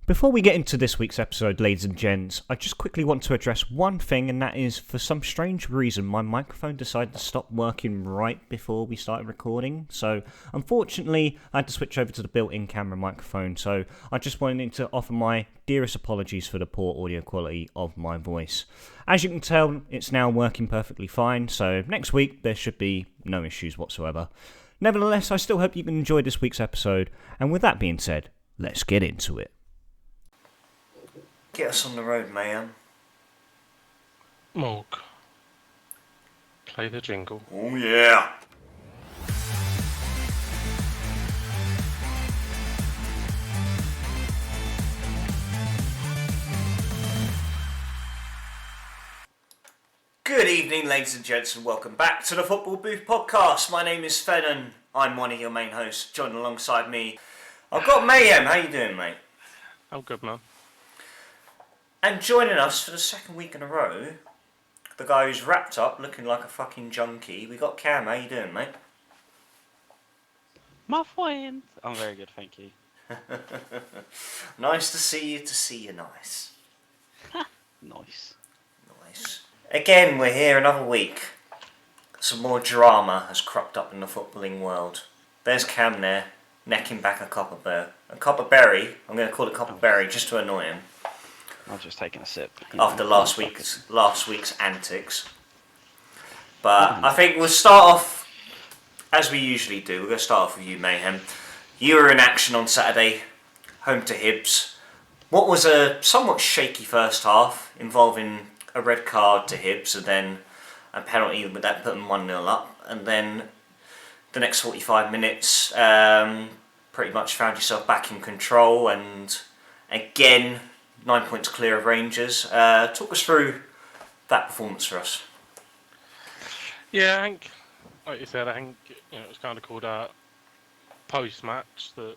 Before we get into this week's episode, ladies and gents, I just quickly want to address one thing, and that is, for some strange reason, my microphone decided to stop working right before we started recording. So, unfortunately, I had to switch over to the built-in camera microphone. So, I just wanted to offer my dearest apologies for the poor audio quality of my voice. As you can tell, it's now working perfectly fine. So, next week, there should be no issues whatsoever. Nevertheless, I still hope you can enjoy this week's episode. And with that being said, let's get into it. Get us on the road, man. Morg. Play the jingle. Oh, yeah. Good evening, ladies and gents, and welcome back to the Football Booth Podcast. My name is Fen, and I'm one of your main hosts. Joined alongside me, I've got Mayhem. How you doing, mate? I'm good, man. And joining us for the second week in a row, the guy who's wrapped up looking like a fucking junkie, we got Cam. How you doing, mate? My friend. I'm very good, thank you. Nice to see you nice. Nice. Nice. Again, we're here another week. Some more drama has cropped up in the footballing world. There's Cam there, necking back a copper berry. I'm going to call it copper berry just to annoy him. I'm just taking a sip. After last week's antics. But I think we'll start off as we usually do. We're going to start off with you, Mayhem. You were in action on Saturday, home to Hibs. What was a somewhat shaky first half, involving a red card to Hibs and then a penalty with that putting 1-0 up. And then the next 45 minutes, pretty much found yourself back in control and again 9 points clear of Rangers. Talk us through that performance for us. Yeah, I think, like you said, it was kind of called out post-match that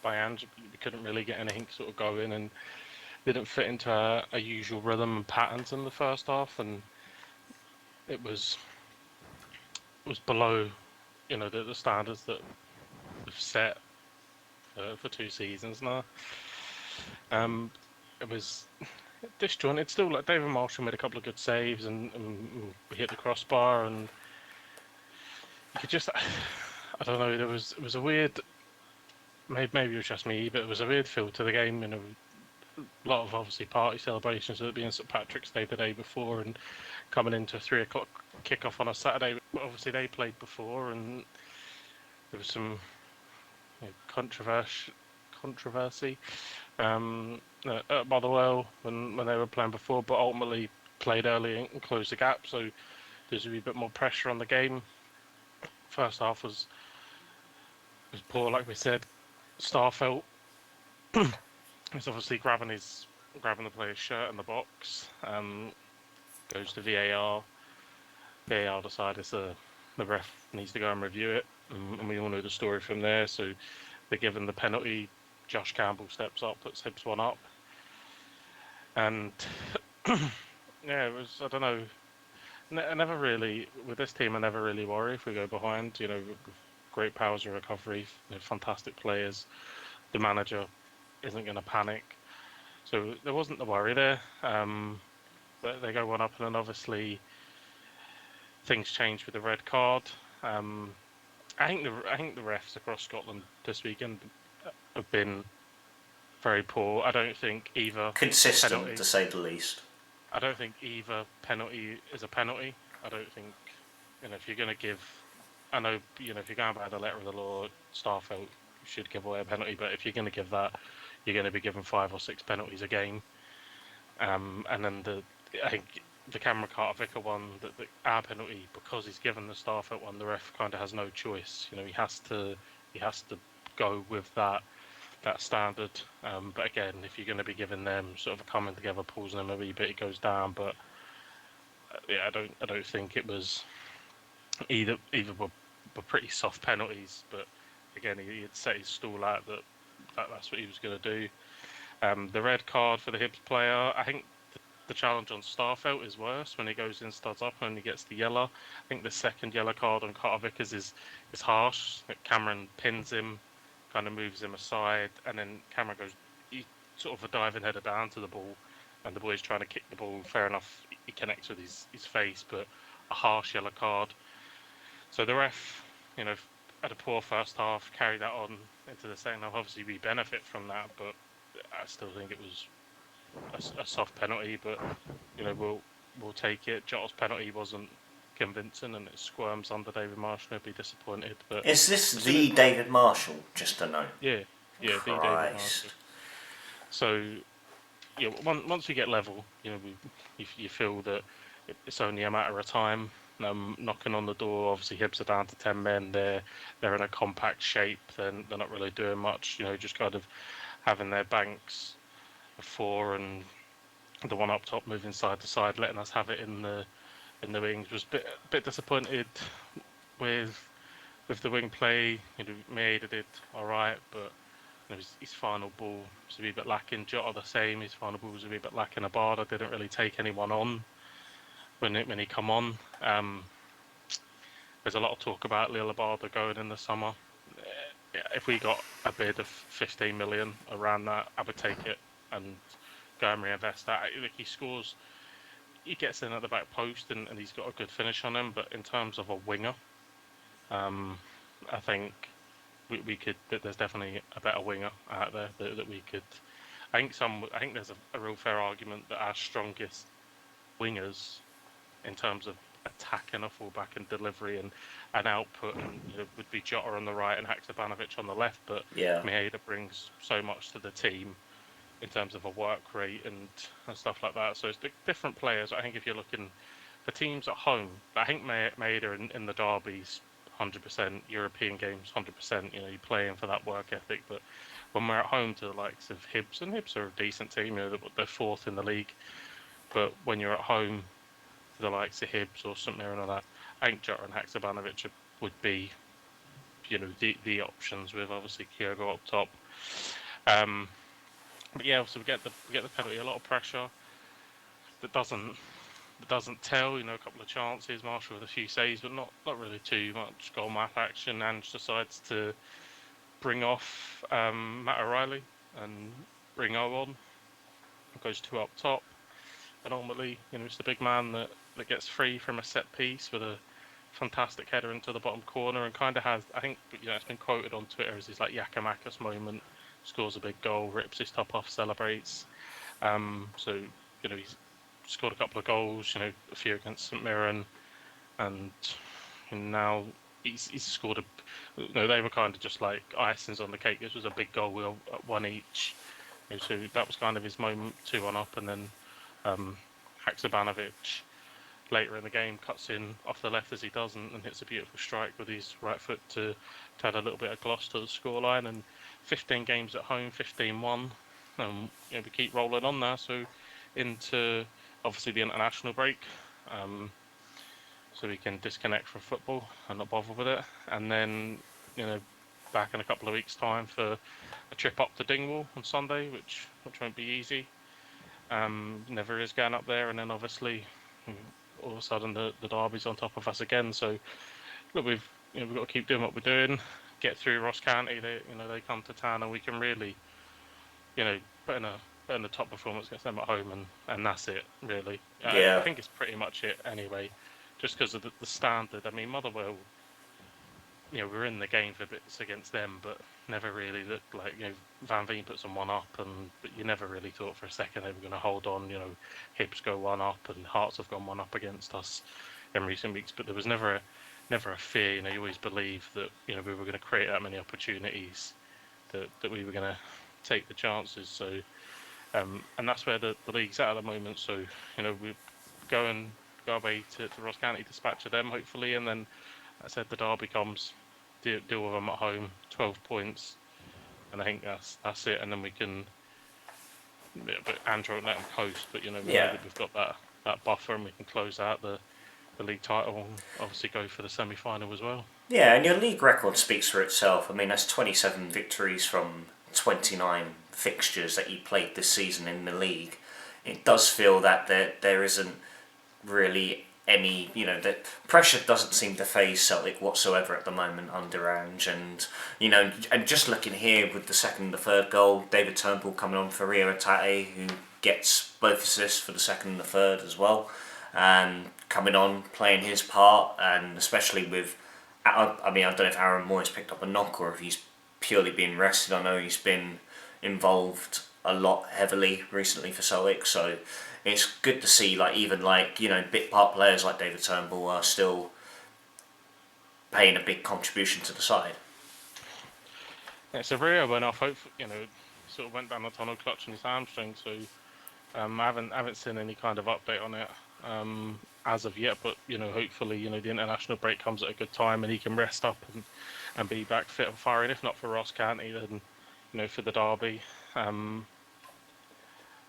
by Ange we couldn't really get anything sort of going and didn't fit into a usual rhythm and patterns in the first half, and it was below the standards that we've set for 2 seasons now. It was disjointed still. Like David Marshall made a couple of good saves and we hit the crossbar, and you could just, I don't know, it was a weird, maybe it was just me, but it was a weird feel to the game. A lot of obviously party celebrations, with it being St Patrick's Day the day before and coming into a 3 o'clock kickoff on a Saturday. But obviously they played before and there was some controversy at Motherwell when they were playing before, but ultimately played early and closed the gap, so there's a bit more pressure on the game. First half was poor, like we said. Starfelt is obviously grabbing the player's shirt in the box, goes to VAR. VAR decided the ref needs to go and review it, and we all know the story from there. So they're given the penalty. Josh Campbell steps up, puts Hibs 1 up, and yeah, it was, I don't know. I never really, with this team, I never really worry if we go behind. Great powers of recovery, fantastic players. The manager isn't going to panic, so there wasn't the worry there. But they go 1 up, and then obviously things change with the red card. I think the refs across Scotland this weekend have been very poor. I don't think either Consistent, penalty, to say the least. I don't think either penalty is a penalty. I don't think, if you're going to give, I know, if you're going by the letter of the law, Starfelt should give away a penalty, but if you're going to give that, you're going to be given 5 or 6 penalties a game. And then I think the Cameron Carter-Vicker one, our penalty, because he's given the Starfelt one, the ref kind of has no choice. He has to go with that standard. But again, if you're going to be giving them sort of a coming together, pausing them a wee bit, it goes down. But yeah, I don't think it was either were pretty soft penalties. But again, he had set his stall out that's what he was going to do. The red card for the Hibs player, I think the challenge on Starfelt is worse when he goes in, starts up, and he gets the yellow. I think the second yellow card on Carter Vickers is harsh. Cameron pins him, kind of moves him aside, and then Cameron goes, he sort of a diving header down to the ball, and the boy's trying to kick the ball. Fair enough, he connects with his face, but a harsh yellow card. So the ref, had a poor first half, carried that on into the second half. Obviously, we benefit from that, but I still think it was a soft penalty. But we'll take it. Jota's penalty wasn't convincing, and it squirms under David Marshall. He'll be disappointed. But Is this the David Marshall? Just to know. yeah, the David Marshall. So once we get level, you feel that it's only a matter of time. Knocking on the door. Obviously, Hibs are down to 10 men. They're in a compact shape. They're not really doing much. Just kind of having their banks of 4 and the one up top moving side to side, letting us have it in the wings. Was a bit disappointed with the wing play. Maeda did all right, but his final ball was a wee bit lacking. Jota the same. His final ball was a wee bit lacking. Abada didn't really take anyone on when he come on. There's a lot of talk about Lil Abada going in the summer. If we got a bid of 15 million around that, I would take it and go and reinvest that. He scores, he gets in at the back post, and he's got a good finish on him. But in terms of a winger, I think we could. There's definitely a better winger out there that we could. I think there's a real fair argument that our strongest wingers, in terms of attacking a fullback and delivery and output, and would be Jota on the right and Haksabanovic on the left. But Maeda brings so much to the team in terms of a work rate and stuff like that. So it's different players. I think if you're looking for teams at home, I think Maeda in the derbies, 100%, European games, 100%. You're playing for that work ethic. But when we're at home to the likes of Hibs, and Hibs are a decent team, they're 4th in the league. But when you're at home to the likes of Hibs or St Mirren or that, I think Jota and Haksabanovic would be, the options, with obviously Kyogo up top. But yeah, so we get the penalty, a lot of pressure that doesn't tell. A couple of chances, Marshall with a few saves, but not really too much goal map action. And decides to bring off Matt O'Reilly and bring O on. Goes 2 up top, and ultimately, it's the big man that gets free from a set piece with a fantastic header into the bottom corner, and kind of has, I think, it's been quoted on Twitter as his Giakoumakis moment. Scores a big goal, rips his top off, celebrates. So he's scored a couple of goals. A few against St Mirren, and now he's scored they were kind of just like icings on the cake. This was a big goal, one each. So that was kind of his moment, 2-1 up, and then Haksabanovic later in the game cuts in off the left as he does, and hits a beautiful strike with his right foot to add a little bit of gloss to the scoreline. And 15 games at home, 15-1. We keep rolling on now, so into obviously the international break, so we can disconnect from football and not bother with it, and then back in a couple of weeks' time for a trip up to Dingwall on Sunday, which won't be easy. Never is going up there, and then obviously all of a sudden the derby's on top of us again. So look, we've got to keep doing what we're doing. Get through Ross County. They come to town, and we can really put in a top performance against them at home, and that's it really. I think it's pretty much it anyway, just because of the standard. I mean, Motherwell, we're in the game for bits against them, but never really looked like, Van Veen puts them 1 up, but you never really thought for a second they were going to hold on. Hibs go 1 up, and Hearts have gone 1 up against us in recent weeks, but there was never a fear. You always believed that we were going to create that many opportunities, that we were going to take the chances. So and that's where the league's at the moment. So we go away to Ross County, dispatch of them hopefully, and then I said the derby comes, deal with them at home, 12 points, and I think that's it. And then we can, but Andrew won't let them coast, but we've got that buffer, and we can close out the league title and obviously go for the semi-final as well. Yeah, and your league record speaks for itself. I mean, that's 27 victories from 29 fixtures that you played this season in the league. It does feel that there isn't really any, the pressure doesn't seem to phase Celtic whatsoever at the moment under Ange, and and just looking here with the second and the third goal, David Turnbull coming on for Rio Atate, who gets both assists for the second and the third as well, coming on playing his part, and especially with, I mean, I don't know if Aaron Moyes picked up a knock or if he's purely been rested. I know he's been involved a lot heavily recently for Celtic, so it's good to see even bit part players like David Turnbull are still paying a big contribution to the side. Yeah, so Rio went off. Sort of went down the tunnel clutching his hamstring. So I haven't seen any kind of update on it as of yet. But hopefully the international break comes at a good time and he can rest up and be back fit and firing. If not for Ross County, then for the derby.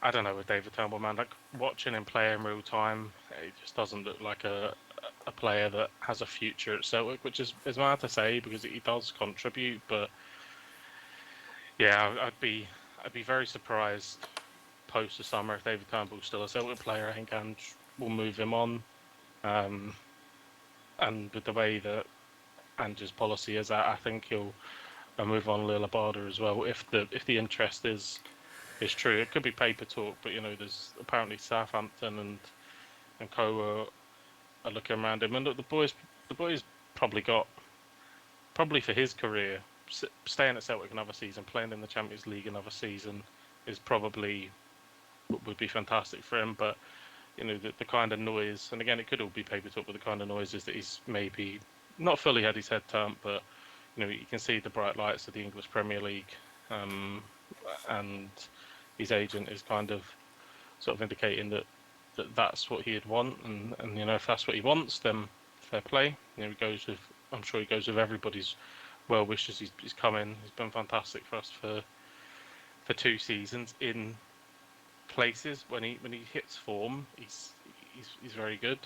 I don't know with David Turnbull, man. Watching him play in real time, it just doesn't look like a player that has a future at Celtic, which is hard to say because he does contribute. But yeah, I'd be very surprised post the summer if David Turnbull's still a Celtic player. I think Ange will move him on, and with the way that Ange's policy is, I think he'll move on Lil Abada as well if the interest is true. It could be paper talk, but there's apparently Southampton and co are looking around him. And look, the boys probably for his career, staying at Celtic another season, playing in the Champions League another season is probably would be fantastic for him. But the kind of noise, and again it could all be paper talk, but the kind of noise is that he's maybe not fully had his head turned, but you can see the bright lights of the English Premier League, and his agent is kind of sort of indicating that that's what he'd want, and if that's what he wants, then fair play. I'm sure he goes with everybody's well wishes. He's come in. He's been fantastic for us for 2 seasons in places. When he hits form, he's very good,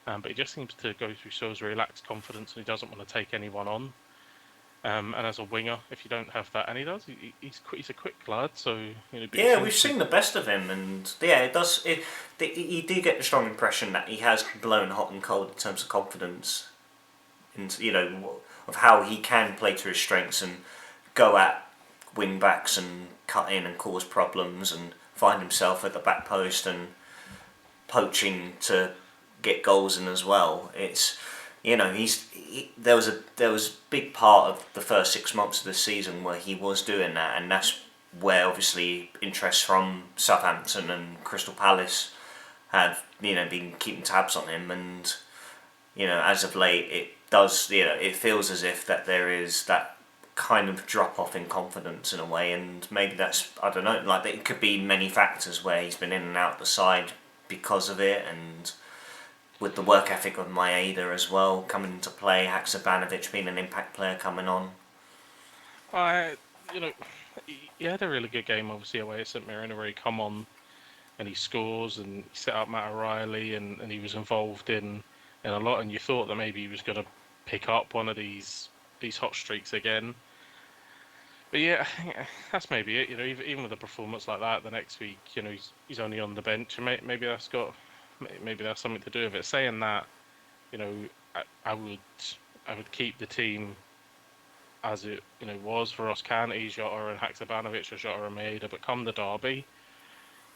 but he just seems to go through Solskjaer relaxed confidence, and he doesn't want to take anyone on. And as a winger, if you don't have that, and he does, he's a quick lad. So yeah, we've seen the best of him, and yeah, it does. You do get the strong impression that he has blown hot and cold in terms of confidence, and of how he can play to his strengths and go at wing backs and cut in and cause problems and find himself at the back post and poaching to get goals in as well. It's there was a big part of the first 6 months of the season where he was doing that, and that's where obviously interest from Southampton and Crystal Palace have been keeping tabs on him, and as of late it does it feels as if that there is that kind of drop off in confidence in a way, and maybe that's, I don't know, it could be many factors where he's been in and out the side because of it, and with the work ethic of Maeda as well coming into play, Haksabanovic being an impact player coming on. He had a really good game obviously away at St Mirren where he come on and he scores and he set up Matt O'Reilly and he was involved in a lot, and you thought that maybe he was going to pick up one of these hot streaks again. But yeah, I think that's maybe it. Even with a performance like that, the next week, he's only on the bench, and maybe that's something to do with it. Saying that, I would keep the team as it was for Ross County, Jota and Haksabanovic, or Jota and Maeda. But come the derby,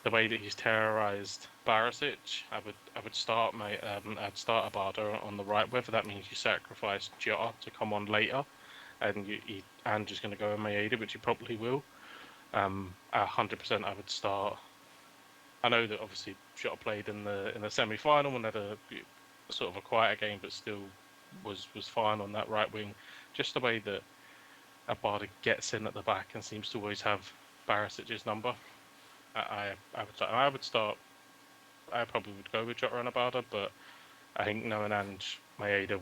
the way that he's terrorised Barisic, I would start I'd start Abada on the right. Whether that means you sacrifice Jota to come on later, and and just going to go in Maeda, which you probably will. 100% I would start. I know that obviously Jota played in the semi-final and had a sort of a quieter game, but still was fine on that right wing. Just the way that Abada gets in at the back and seems to always have Barisic's number. I would start. I probably would go with Jota and Abada, but I think knowing Ange, Maeda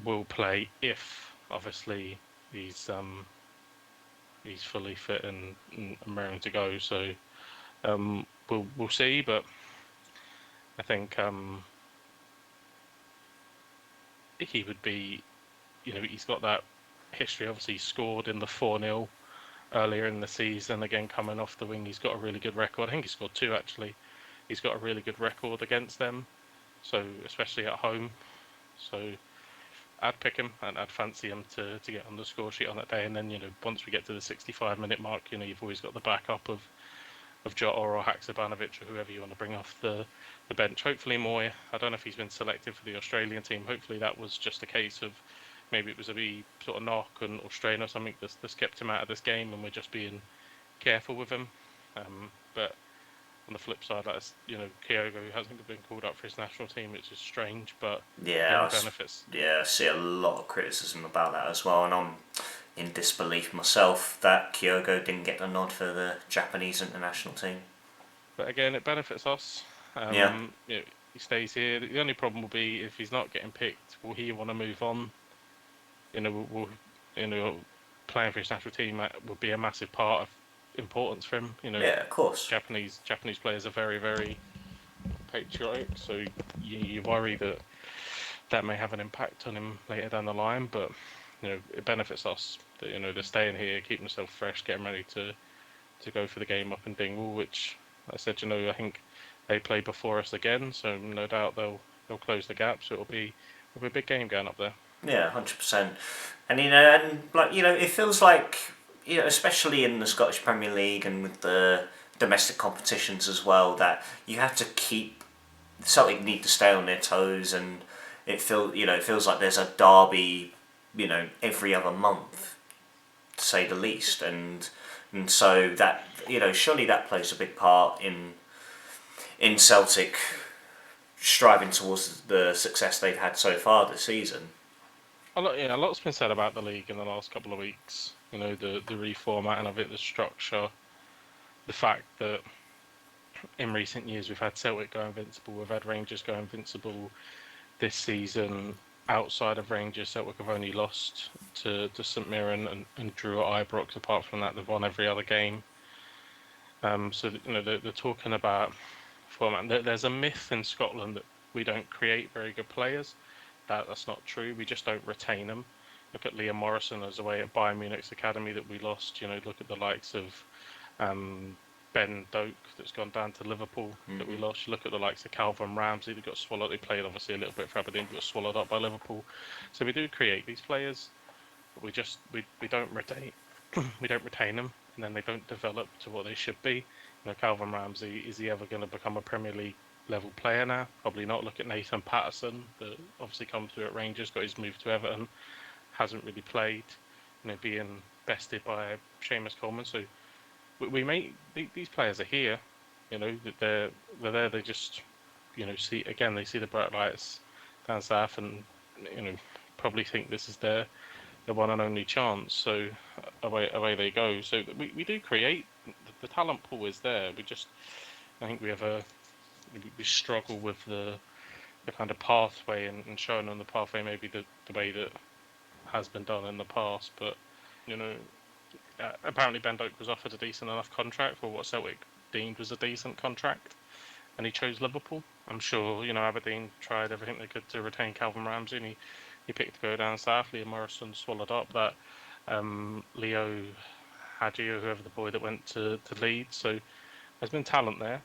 will play if obviously he's fully fit and raring to go. So we'll see, but I think he would be. He's got that history. Obviously, he scored in the 4-0 earlier in the season. Again, coming off the wing, he's got a really good record. I think he scored 2 actually. He's got a really good record against them. So especially at home, so I'd pick him and I'd fancy him to get on the score sheet on that day. And then once we get to the 65-minute mark, you've always got the backup of Jota or Haksabanovic or whoever you want to bring off the bench. Hopefully Moy, I don't know if he's been selected for the Australian team. Hopefully that was just a case of maybe it was a wee sort of knock or strain or something that's kept him out of this game, and we're just being careful with him. But on the flip side, that's Kyogo hasn't been called up for his national team, which is strange, but Yeah, the only benefits. I see a lot of criticism about that as well, and I'm in disbelief myself that Kyogo didn't get the nod for the Japanese international team. But again, it benefits us. Yeah. He stays here. The only problem will be if he's not getting picked, will he want to move on? Playing for his national team would be a massive part of importance for him. Yeah, of course. Japanese players are very, very patriotic, so you worry that may have an impact on him later down the line. But it benefits us that they're staying here, keeping themselves fresh, getting ready to go for the game up in Dingwall, which I said I think they play before us again, so no doubt they'll close the gap. So it'll be a big game going up there. Yeah, 100%. And it feels like especially in the Scottish Premier League and with the domestic competitions as well, that you have to keep Celtic need to stay on their toes, and it feels like there's a derby, every other month, to say the least, and so that surely that plays a big part in Celtic striving towards the success they've had so far this season. A lot's been said about the league in the last couple of weeks. The reformatting of it, the structure, the fact that in recent years we've had Celtic go invincible, we've had Rangers go invincible. This season, outside of Rangers, Celtic have only lost to St Mirren and drew at Ibrox. Apart from that, they've won every other game. So they're talking about format. There's a myth in Scotland that we don't create very good players. That's not true. We just don't retain them. Look at Liam Morrison as away at Bayern Munich's academy that we lost. Look at the likes of Ben Doak that's gone down to Liverpool that we lost. You look at the likes of Calvin Ramsey that got swallowed. They played obviously a little bit for Aberdeen, but got swallowed up by Liverpool. So we do create these players, but we don't retain we don't retain them, and then they don't develop to what they should be. Calvin Ramsey, is he ever going to become a Premier League level player now? Probably not. Look at Nathan Patterson, that obviously come through at Rangers, got his move to Everton, hasn't really played, being bested by Seamus Coleman. So we make these players are here, they're there. They just see the bright lights down south, and probably think this is their one and only chance. So away they go. So we do create. The talent pool is there. I think we struggle with the kind of pathway and showing on the pathway maybe the way that has been done in the past. But apparently Ben Doak was offered a decent enough contract for what Celtic deemed was a decent contract, and he chose Liverpool. I'm sure Aberdeen tried everything they could to retain Calvin Ramsey, and he picked to go down south. Liam Morrison swallowed up that Leo Hadji or whoever the boy that went to Leeds. So there's been talent there,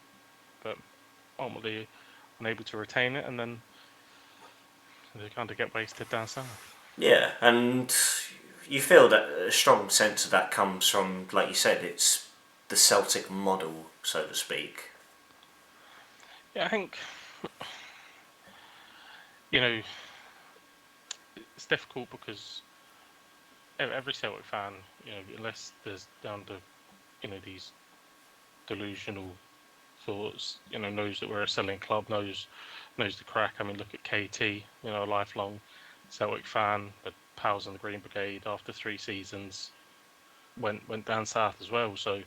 but ultimately unable to retain it, and then they kind of get wasted down south. Yeah, and you feel that a strong sense of that comes from, like you said, it's the Celtic model, so to speak. Yeah, I think it's difficult because every Celtic fan, unless there's down to these delusional thoughts, knows that we're a selling club, knows the crack. I mean, look at KT, a lifelong Celtic fan, but pals in the Green Brigade after 3 seasons went down south as well. So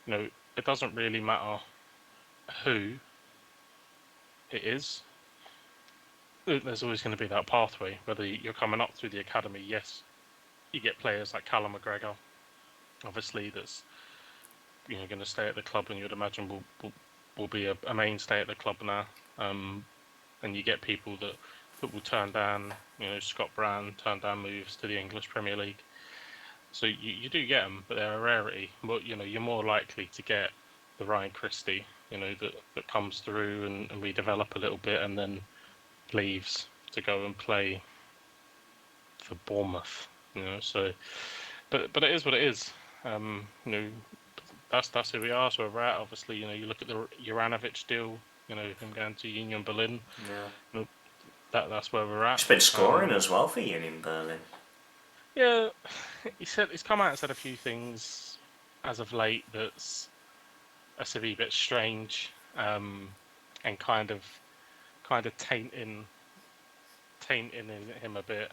it doesn't really matter who it is. There's always going to be that pathway, whether you're coming up through the academy. Yes, you get players like Callum McGregor, obviously, that's going to stay at the club, and you'd imagine will be a mainstay at the club now. And you get people that will turn down, Scott Brown turned down moves to the English Premier League. So you do get them, but they're a rarity. But you're more likely to get the Ryan Christie, that comes through and we develop a little bit, and then leaves to go and play for Bournemouth. So but it is what it is. That's who we are. So we're at. Obviously, you look at the Juranovic deal. Him going to Union Berlin. Yeah. That's where we're at. He's been scoring as well for Union Berlin. Yeah, he's come out and said a few things as of late that's a wee bit strange, and kind of tainting him a bit.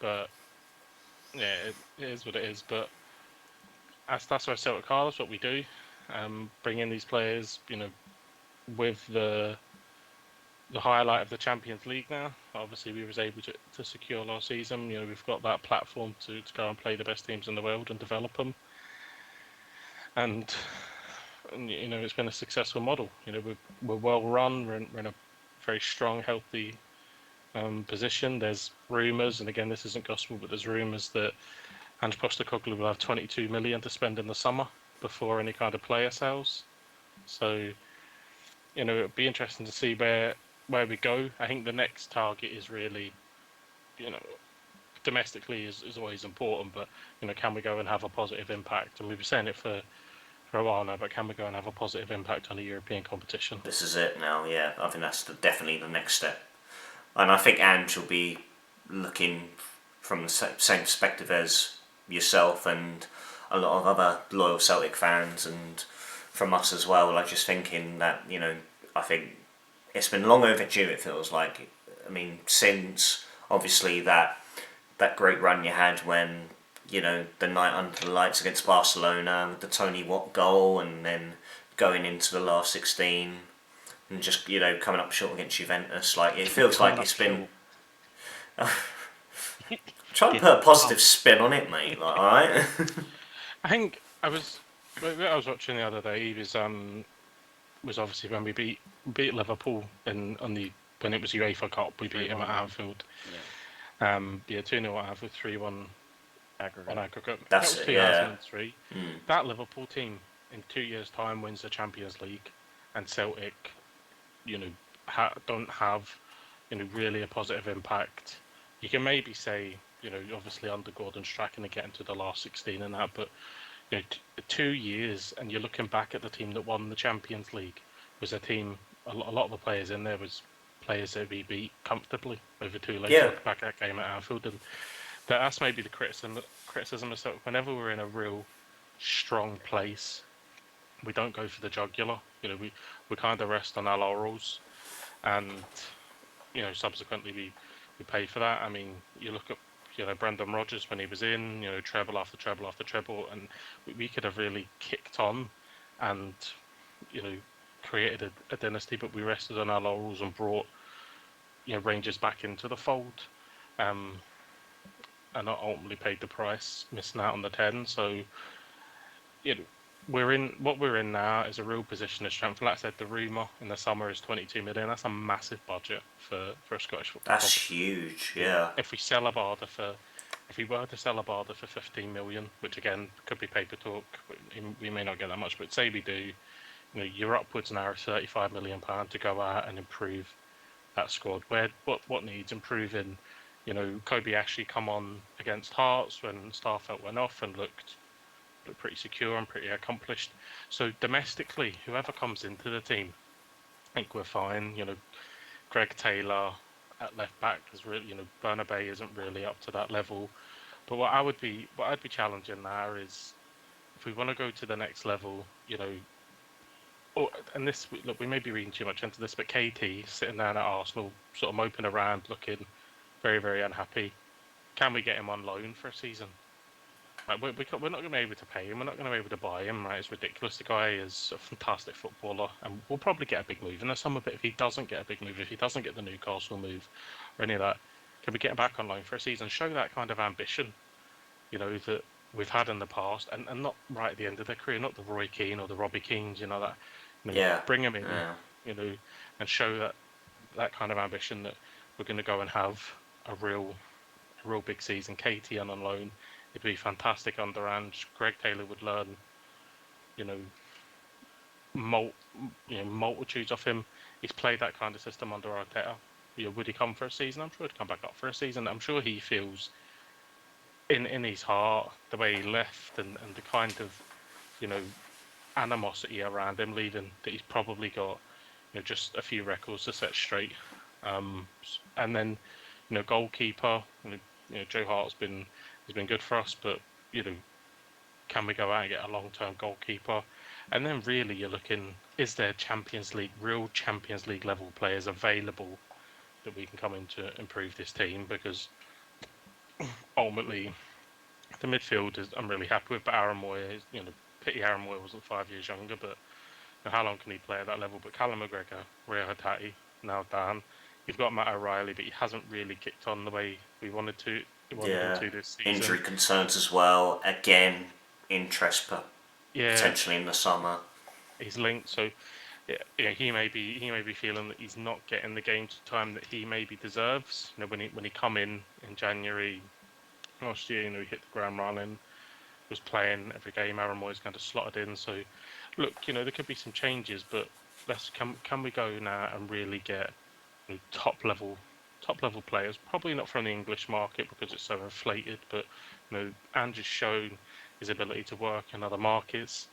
But yeah, it is what it is. But that's where Celtic are. That's what we do. Bring in these players, with the highlight of the Champions League now. Obviously, we was able to secure last season. We've got that platform to go and play the best teams in the world and develop them. And it's been a successful model. We're well run. We're in a very strong, healthy position. There's rumours, and again, this isn't gospel, but there's rumours that Ange Postecoglou will have 22 million to spend in the summer before any kind of player sales. So, it'd be interesting to see where we go. I think the next target is really, domestically is always important, but can we go and have a positive impact? And we've been saying it for a while now, but can we go and have a positive impact on a European competition? This is it now, yeah. I think that's definitely the next step. And I think Ange will be looking from the same perspective as yourself and a lot of other loyal Celtic fans, and from us as well, like just thinking that, I think it's been long overdue, it feels like. I mean, since obviously that great run you had when, the night under the lights against Barcelona with the Tony Watt goal, and then going into the last 16 and just, coming up short against Juventus. Like, it feels like it's been... Try to put a positive spin on it, mate. Like, alright? I think I was watching the other day. Was obviously when we beat Liverpool when it was UEFA Cup. We beat them at Anfield. Yeah. 2-0 at Anfield, 3-1 on aggregate. That was 2003. Yeah. That Liverpool team in 2 years' time wins the Champions League, and Celtic, don't have, really a positive impact. You can maybe say, obviously under Gordon Strachan and getting to the last 16 and that, but 2 years, and you're looking back at the team that won the Champions League was a team. A lot of the players in there was players that we beat comfortably over 2 legs. Yeah. Back that game at Anfield, and that's maybe the criticism of Celtic. Whenever we're in a real strong place, we don't go for the jugular. We kind of rest on our laurels, and subsequently we pay for that. I mean, you look at Brendan Rodgers when he was in, treble after treble after treble, and we could have really kicked on and created a dynasty, but we rested on our laurels and brought Rangers back into the fold, and ultimately paid the price, missing out on the 10. So we're in now is a real position of strength. Like I said, the rumour in the summer is 22 million. That's a massive budget for a Scottish football club. That's huge, yeah. If we were to sell a Barda for 15 million, which again could be paper talk, we may not get that much, but say we do, you're upwards now of 35 million pound to go out and improve that squad. What needs improving? Kobe Ashley come on against Hearts when Starfelt went off and looked pretty secure and pretty accomplished. So domestically, whoever comes into the team, I think we're fine. Greg Taylor at left back is really, Bernabei isn't really up to that level. But what I'd be challenging now is, if we want to go to the next level, and this, look, we may be reading too much into this, but KT sitting down at Arsenal, sort of moping around, looking very, very unhappy. Can we get him on loan for a season? Like, we're not going to be able to pay him. We're not going to be able to buy him. Right? It's ridiculous. The guy is a fantastic footballer, and we'll probably get a big move in the summer. But if he doesn't get a big move, if he doesn't get the Newcastle move or any of that, can we get him back on loan for a season? Show that kind of ambition, that we've had in the past, and not right at the end of their career, not the Roy Keane or the Robbie Keanes, bring him in, and show that kind of ambition that we're going to go and have a real big season. KT on loan. It'd be fantastic under Ange. Greg Taylor would learn, multitudes of him. He's played that kind of system under Arteta. Would he come for a season? I'm sure he'd come back up for a season. I'm sure he feels in his heart the way he left and the kind of animosity around him leaving that he's probably got just a few records to set straight. And then goalkeeper. Joe Hart's been good for us, but can we go out and get a long-term goalkeeper? And then really you're looking, is there real Champions League level players available that we can come in to improve this team? Because ultimately the midfield I'm really happy with, but Aaron Moy is, pity Aaron Moy wasn't 5 years younger, but how long can he play at that level? But Callum McGregor, Rio Hatate, now Dan. You've got Matt O'Reilly, but he hasn't really kicked on the way we wanted him to this season. Injury concerns as well. Again, interest potentially in the summer. He's linked, so he may be feeling that he's not getting the game time that he maybe deserves. When he come in January last year, he hit the ground running, was playing every game. Aaron Moy's kind of slotted in. So look, there could be some changes, but can we go now and really get top level players? Probably not from the English market because it's so inflated, but Andrew's shown his ability to work in other markets.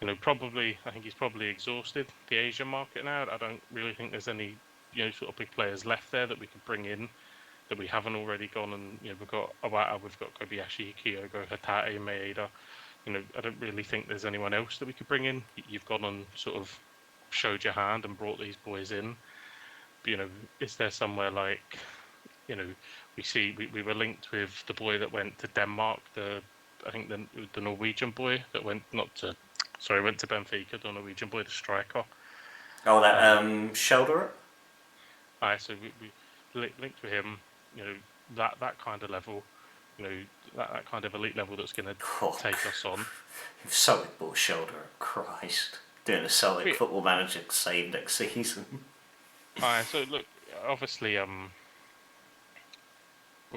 I think he's probably exhausted the Asian market now. I don't really think there's any sort of big players left there that we could bring in that we haven't already gone and we've got Awata, we've got Kobayashi, Kyogo, Hatate, Maeda. I don't really think there's anyone else that we could bring in. You've gone and sort of showed your hand and brought these boys in. But, is there somewhere like, we were linked with the boy that went to Denmark, the Norwegian boy that went went to Benfica, the Norwegian boy, the striker. Oh, that shoulder. Aye, so we linked with him. That kind of level. That kind of elite level that's going to take us on. If Celtic bought shoulder, Christ, doing a Celtic Football Manager save next season. Aye, so look, obviously,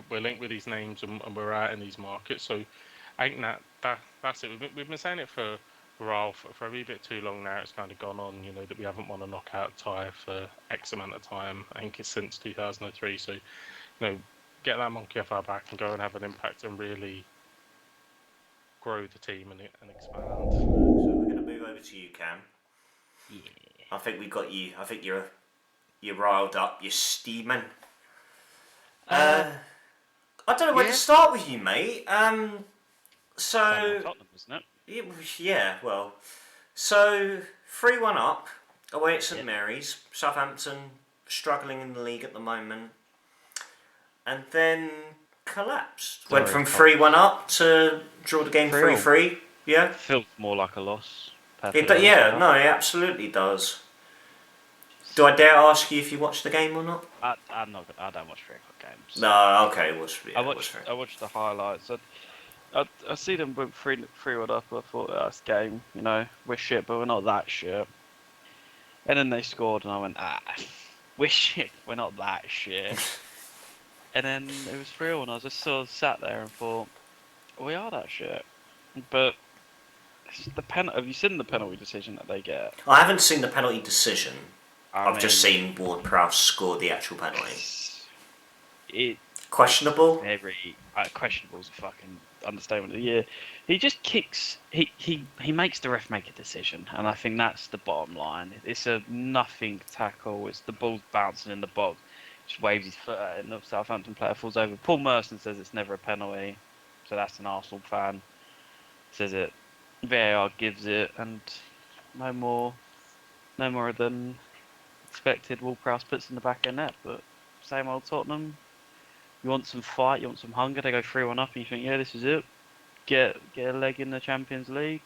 we're linked with these names and we're out in these markets. So I think that's it. We've been saying it for a wee bit too long now. It's kind of gone on, that we haven't won a knockout tie for X amount of time. I think it's since 2003. So, get that monkey off our back and go and have an impact and really grow the team and expand. So we're going to move over to you, Cam. Yeah. I think we've got you. I think you're riled up. You're steaming. I don't know where to start with you, mate. So Tottenham, isn't it? Yeah, well, so 3-1 up away at St Mary's. Southampton struggling in the league at the moment, and then collapsed. Went from 3-1 up to draw the game 3-3. Yeah, Feels more like a loss. it absolutely does. Do I dare ask you if you watched the game or not? I don't watch 3 o'clock games. No, okay, I watched the highlights. I see them went 3-1 up. I thought, that's game. We're shit, but we're not that shit. And then they scored, and I went, we're shit. We're not that shit. And then it was 3-1. I just sort of sat there and thought, we are that shit. But have you seen the penalty decision that they get? I haven't seen the penalty decision. I've just seen Ward-Prowse score the actual penalty. Questionable? Questionable's a fucking understatement. Yeah, he just kicks. He makes the ref make a decision, and I think that's the bottom line. It's a nothing tackle. It's the ball's bouncing in the box. Just waves his foot at it, and the Southampton player falls over. Paul Merson says it's never a penalty, so that's an Arsenal fan. Says it. VAR gives it, and no more than expected. Ward-Prowse puts in the back of the net, but same old Tottenham. You want some fight, you want some hunger. They go 3-1 up, and you think, yeah, this is it. Get a leg in the Champions League.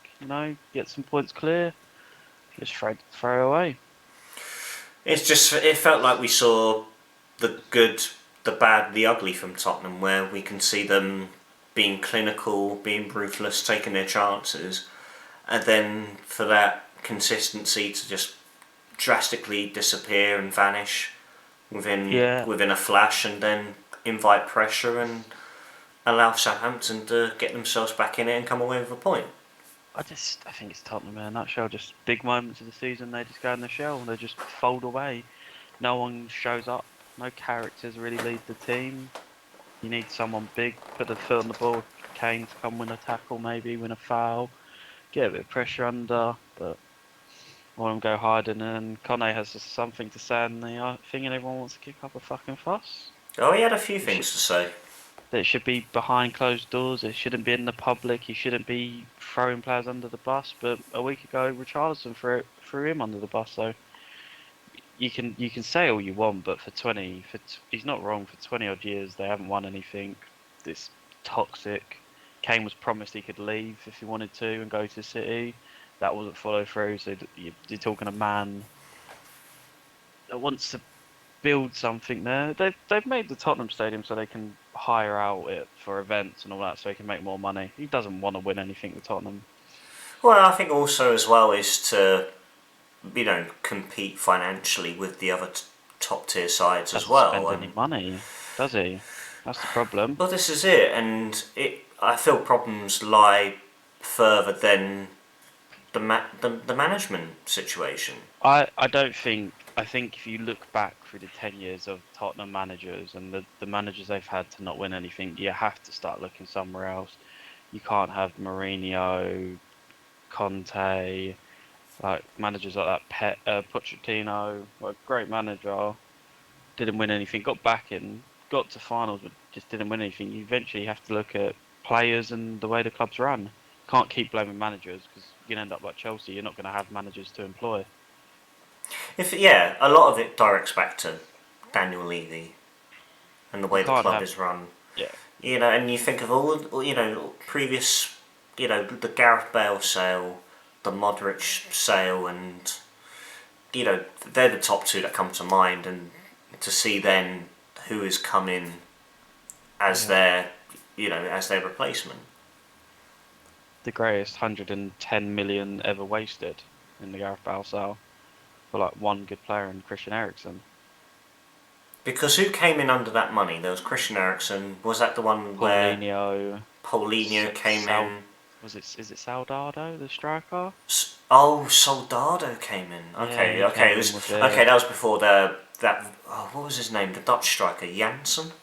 Get some points clear. Just throw away. It felt like we saw the good, the bad, the ugly from Tottenham, where we can see them being clinical, being ruthless, taking their chances, and then for that consistency to just drastically disappear and vanish within a flash, and then invite pressure and allow Southampton to get themselves back in it and come away with a point. I think it's Tottenham in a nutshell. Just big moments of the season, they just go in the shell and they just fold away. No one shows up. No characters really lead the team. You need someone big, put the foot on the ball. Kane to come win a tackle, maybe win a foul, get a bit of pressure under. But I want him to go hiding, and Conte has something to say in the thing, and everyone wants to kick up a fucking fuss. Oh, he had a few things to say. That it should be behind closed doors. It shouldn't be in the public. He shouldn't be throwing players under the bus. But a week ago, Richarlison threw him under the bus. So you can say all you want, but he's not wrong. For 20 odd years, they haven't won anything. It's toxic. Kane was promised he could leave if he wanted to and go to City. That wasn't followed through. So you're talking a man that wants to build something there. They've made the Tottenham Stadium so they can hire out it for events and all that, so he can make more money. He doesn't want to win anything with Tottenham. Well, I think also as well is to, compete financially with the other top tier sides as well. Doesn't spend any money, does he? That's the problem. Well, this is it, and I feel problems lie further than the management situation. I think if you look back through the 10 years of Tottenham managers and the managers they've had to not win anything, you have to start looking somewhere else. You can't have Mourinho, Conte, like managers like that. Pochettino, a great manager, didn't win anything. Got back in, got to finals, but just didn't win anything. You eventually have to look at players and the way the club's run. Can't keep blaming managers because you can end up like Chelsea. You're not going to have managers to employ. A lot of it directs back to Daniel Levy and the way the club is run. Yeah. And you think of all, previous, the Gareth Bale sale, the Modric sale, and, they're the top two that come to mind. And to see then who has come in as their replacement. The greatest 110 million ever wasted in the Gareth Bale sale for like one good player in Christian Eriksen. Because who came in under that money? There was Christian Eriksen. Was that the one where Paulinho came in? Is it Soldado, the striker? Soldado came in. Okay. That was before what was his name? The Dutch striker, Janssen.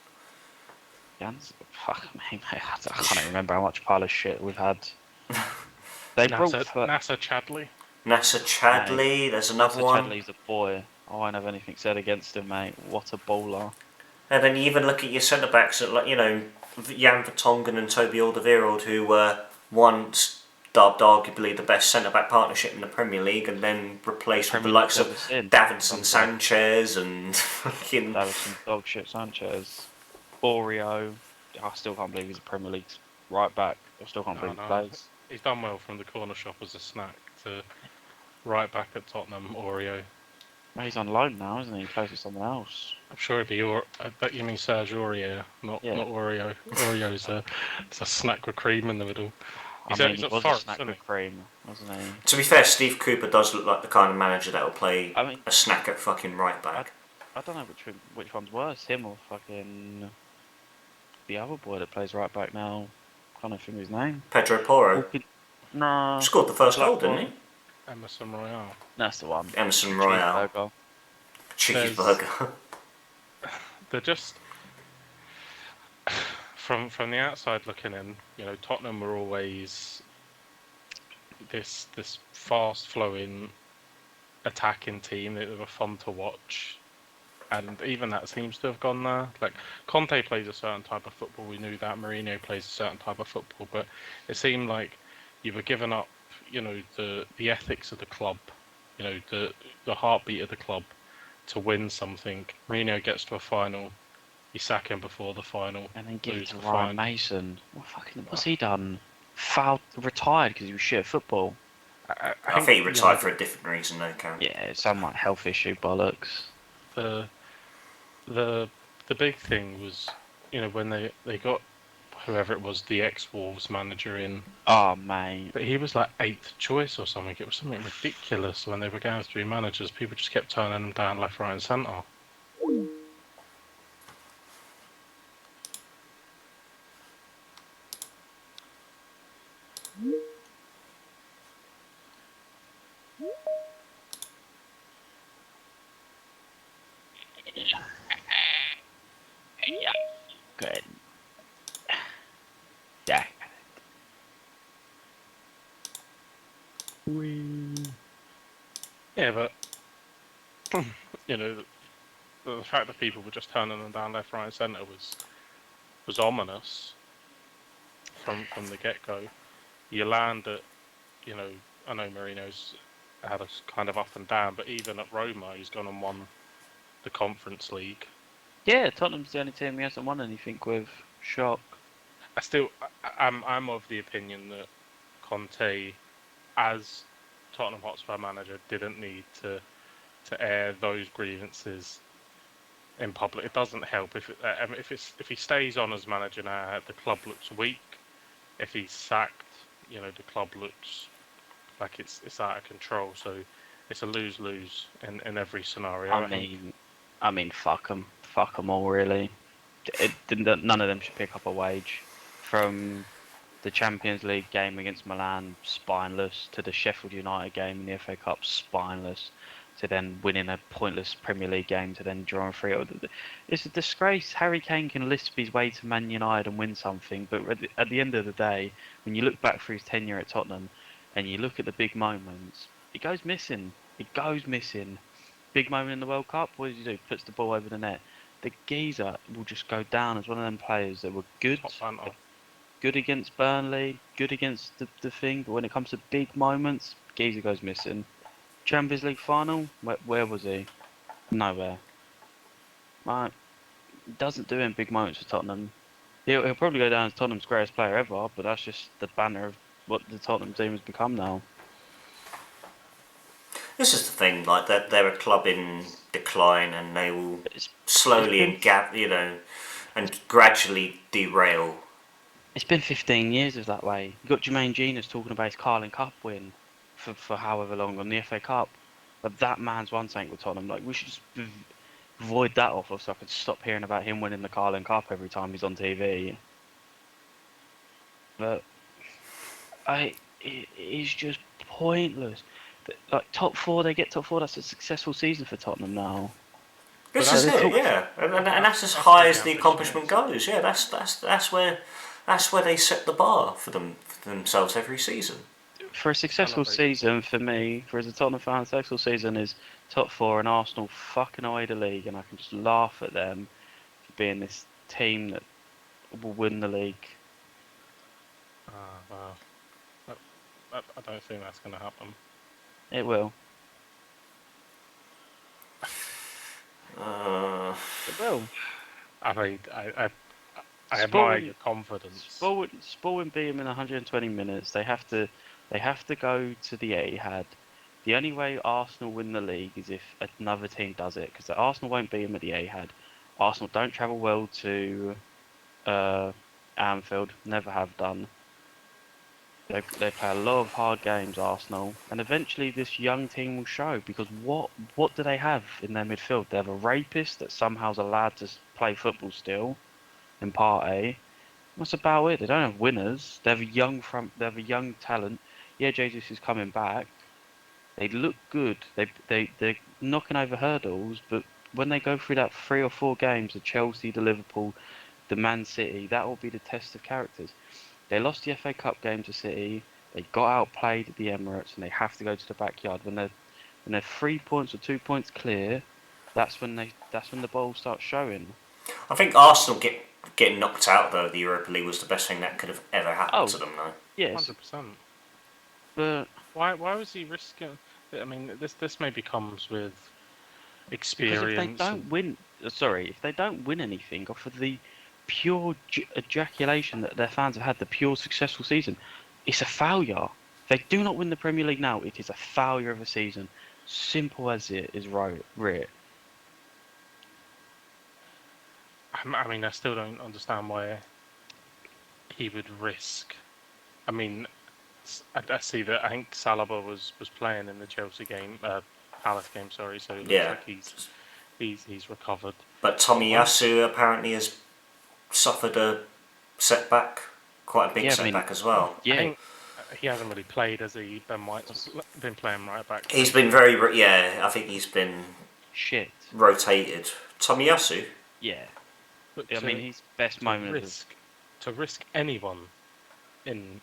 Fuck me, mate. I can't even remember how much pile of shit we've had. Nasser Chadley. Nasser Chadley. There's another one. Chadley's a boy. I won't have anything said against him, mate. What a baller. And then you even look at your centre backs, like Jan Vertonghen and Toby Alderweireld, who were once dubbed arguably the best centre back partnership in the Premier League, and then replaced with the likes of Davinson Sanchez and fucking Davinson Dogshit Sanchez, Oreo. I still can't believe he's a Premier League right back. I still can't believe he plays. He's done well from the corner shop as a snack to right back at Tottenham. Oreo. Well, he's on loan now, isn't he? He plays with someone else. I'm sure it'd be I bet you mean Serge Aurier, not Oreo. Oreo's it's a snack with cream in the middle. He was a snack with cream, wasn't he? To be fair, Steve Cooper does look like the kind of manager that will play a snack at fucking right back. I don't know which one's worse, him or fucking the other boy that plays right back now. Can't think of his name. Pedro Porro. No. Scored the first goal, didn't he? Emerson Royale. That's the one. Emerson Royale. Cheeky burger. They're just from the outside looking in. Tottenham were always this fast flowing attacking team. They were fun to watch, and even that seems to have gone there. Like Conte plays a certain type of football. We knew that. Mourinho plays a certain type of football, but it seemed like you were giving up. The ethics of the club, the heartbeat of the club to win something. Mourinho gets to a final, you sack him before the final. And then give it to Ryan Mason. What's he done? Retired because he was shit at football. I think he retired for a different reason though, Karen. Yeah, some like health issue bollocks. The big thing was, when they got whoever it was, the ex-Wolves manager in. Oh, mate. But he was like 8th choice or something. It was something ridiculous when they were going through managers. People just kept turning them down left, right and centre. Yeah. Good. Yeah. Yeah, but you know, the fact that people were just turning them down left, right, and centre was ominous from the get go. You land at, you know, I know Marino's had a kind of up and down, but even at Roma, he's gone and won the Conference League. Yeah, Tottenham's the only team he hasn't won anything with. Shock. I'm of the opinion that Conte, as Tottenham Hotspur manager, didn't need to air those grievances in public. It doesn't help if he stays on as manager now. The club looks weak. If he's sacked, you know, the club looks like it's out of control. So it's a lose-lose in every scenario. I mean, fuck them all, really. None of them should pick up a wage. From the Champions League game against Milan, spineless, to the Sheffield United game in the FA Cup, spineless, to then winning a pointless Premier League game, to then drawing 3-0. It's a disgrace. Harry Kane can lisp his way to Man United and win something, but at the end of the day, when you look back through his tenure at Tottenham, and you look at the big moments, it goes missing. It goes missing. Big moment in the World Cup, what does he do? Puts the ball over the net. The geezer will just go down as one of them players that were good, good against Burnley, good against the thing, but when it comes to big moments, geezer goes missing. Champions League final, where was he? Nowhere. Right, doesn't do in big moments for Tottenham. He'll probably go down as Tottenham's greatest player ever, but that's just the banner of what the Tottenham team has become now. This is the thing, like they're a club in decline, and they will slowly and gradually derail. It's been 15 years of that way. You got Jermaine Genius talking about his Carling Cup win for however long on the FA Cup. But that man's won something with Tottenham. Like, we should just void that off so I could stop hearing about him winning the Carling Cup every time he's on TV. But it's just pointless. Like, top four, they get top four. That's a successful season for Tottenham now. This is it, yeah, and that's as high as the accomplishment goes. Yeah, that's where they set the bar for themselves every season. For a successful season, for me, as a Tottenham fan, a successful season is top four and Arsenal fucking away the league, and I can just laugh at them for being this team that will win the league. Wow. I don't think that's going to happen. It will. It will. I mean, I admire your confidence. Sport beat them in 120 minutes. They have to go to the Etihad. The only way Arsenal win the league is if another team does it, because Arsenal won't beat them at the Etihad. Arsenal don't travel well to Anfield. Never have done. They play a lot of hard games, Arsenal, and eventually this young team will show, because what do they have in their midfield? They have a rapist that somehow's allowed to play football still, in Part A. That's about it. They don't have winners. They have a young talent. Yeah, Jesus is coming back. They look good. They're knocking over hurdles, but when they go through that 3 or 4 games, the Chelsea, the Liverpool, the Man City, that will be the test of characters. They lost the FA Cup game to City. They got outplayed at the Emirates, and they have to go to the backyard. When they're 3 points or 2 points clear, that's when the ball starts showing. I think Arsenal getting knocked out though of the Europa League was the best thing that could have ever happened to them, though. Yes, 100%. But why was he risking? I mean, this maybe comes with experience. Because if they don't win anything off of the pure ejaculation that their fans have had, the pure successful season, it's a failure. If they do not win the Premier League now, it is a failure of a season. Simple as it is, right? I mean, I still don't understand why he would risk. I mean, I see that. I think Saliba was playing in the Chelsea game, Palace game. Sorry, so it looks like he's recovered. But Tomiyasu apparently has suffered a setback, quite a big setback as well. Yeah. he hasn't really played, has he? Ben White's been playing right back. He's been very, yeah, I think he's been Shit. rotated. Tomiyasu? Yeah. But I mean, his best moment was to risk anyone in,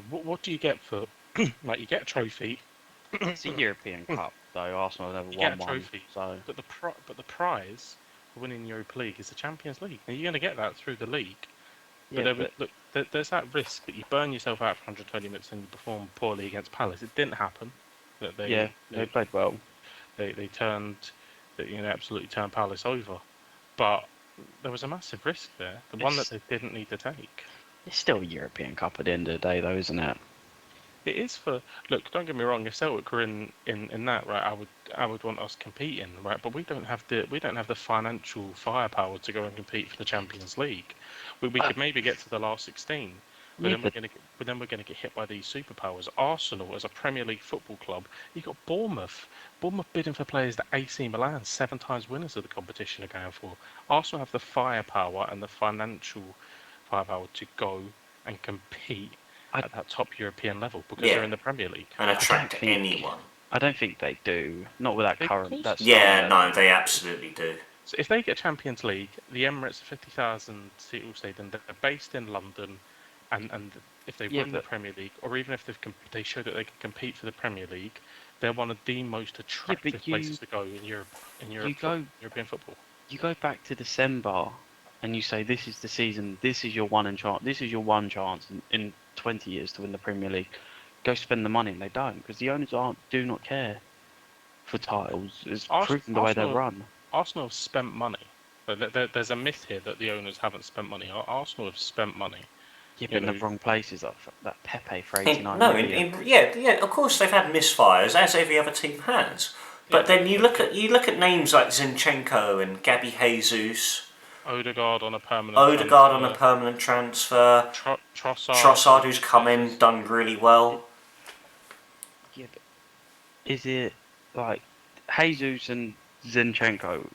what do you get for, like, you get a trophy. it's a European Cup, though. Arsenal have never You won get a one. trophy, So, but the prize for winning the Europa League is the Champions League. Now, you're going to get that through the league. yeah, But there's that risk that you burn yourself out for 120 minutes and you perform poorly against Palace. It didn't happen. That they played well. they absolutely turned Palace over. But there was a massive risk there, the one that they didn't need to take. It's still a European Cup at the end of the day, though, isn't it? It is for look. Don't get me wrong. If Celtic were in that, right, I would want us competing, right. But we don't have the financial firepower to go and compete for the Champions League. We could maybe get to the last 16, but Yeah, then we're gonna get hit by these superpowers. Arsenal, as a Premier League football club, you got Bournemouth. Bournemouth bidding for players that AC Milan, 7 times winners of the competition, are going for. Arsenal have the firepower and the financial firepower to go and compete at that top European level because they're in the Premier League. And attract anyone. I don't think they do. Not with that current. That's yeah, no, they absolutely do. So if they get Champions League, the Emirates 50,000 seat stadium, they're based in London, and if they win the Premier League, or even if they show that they can compete for the Premier League, they're one of the most attractive places to go in Europe. European football. You go back to December, and you say this is the season. This is your one chance. This is your one chance in 20 years to win the Premier League. Go spend the money, and they don't, because the owners do not care for titles. It's proven the way they run. Arsenal have spent money. There's a myth here that the owners haven't spent money. Arsenal have spent money. Yeah, but in the wrong places. That Pepe for 89 yeah, of course they've had misfires, as every other team has. But then you look at names like Zinchenko and Gabby Jesus. Odegaard on a permanent transfer. Trossard, who's come in, done really well. Yeah, but is it like Jesus and Zinchenko,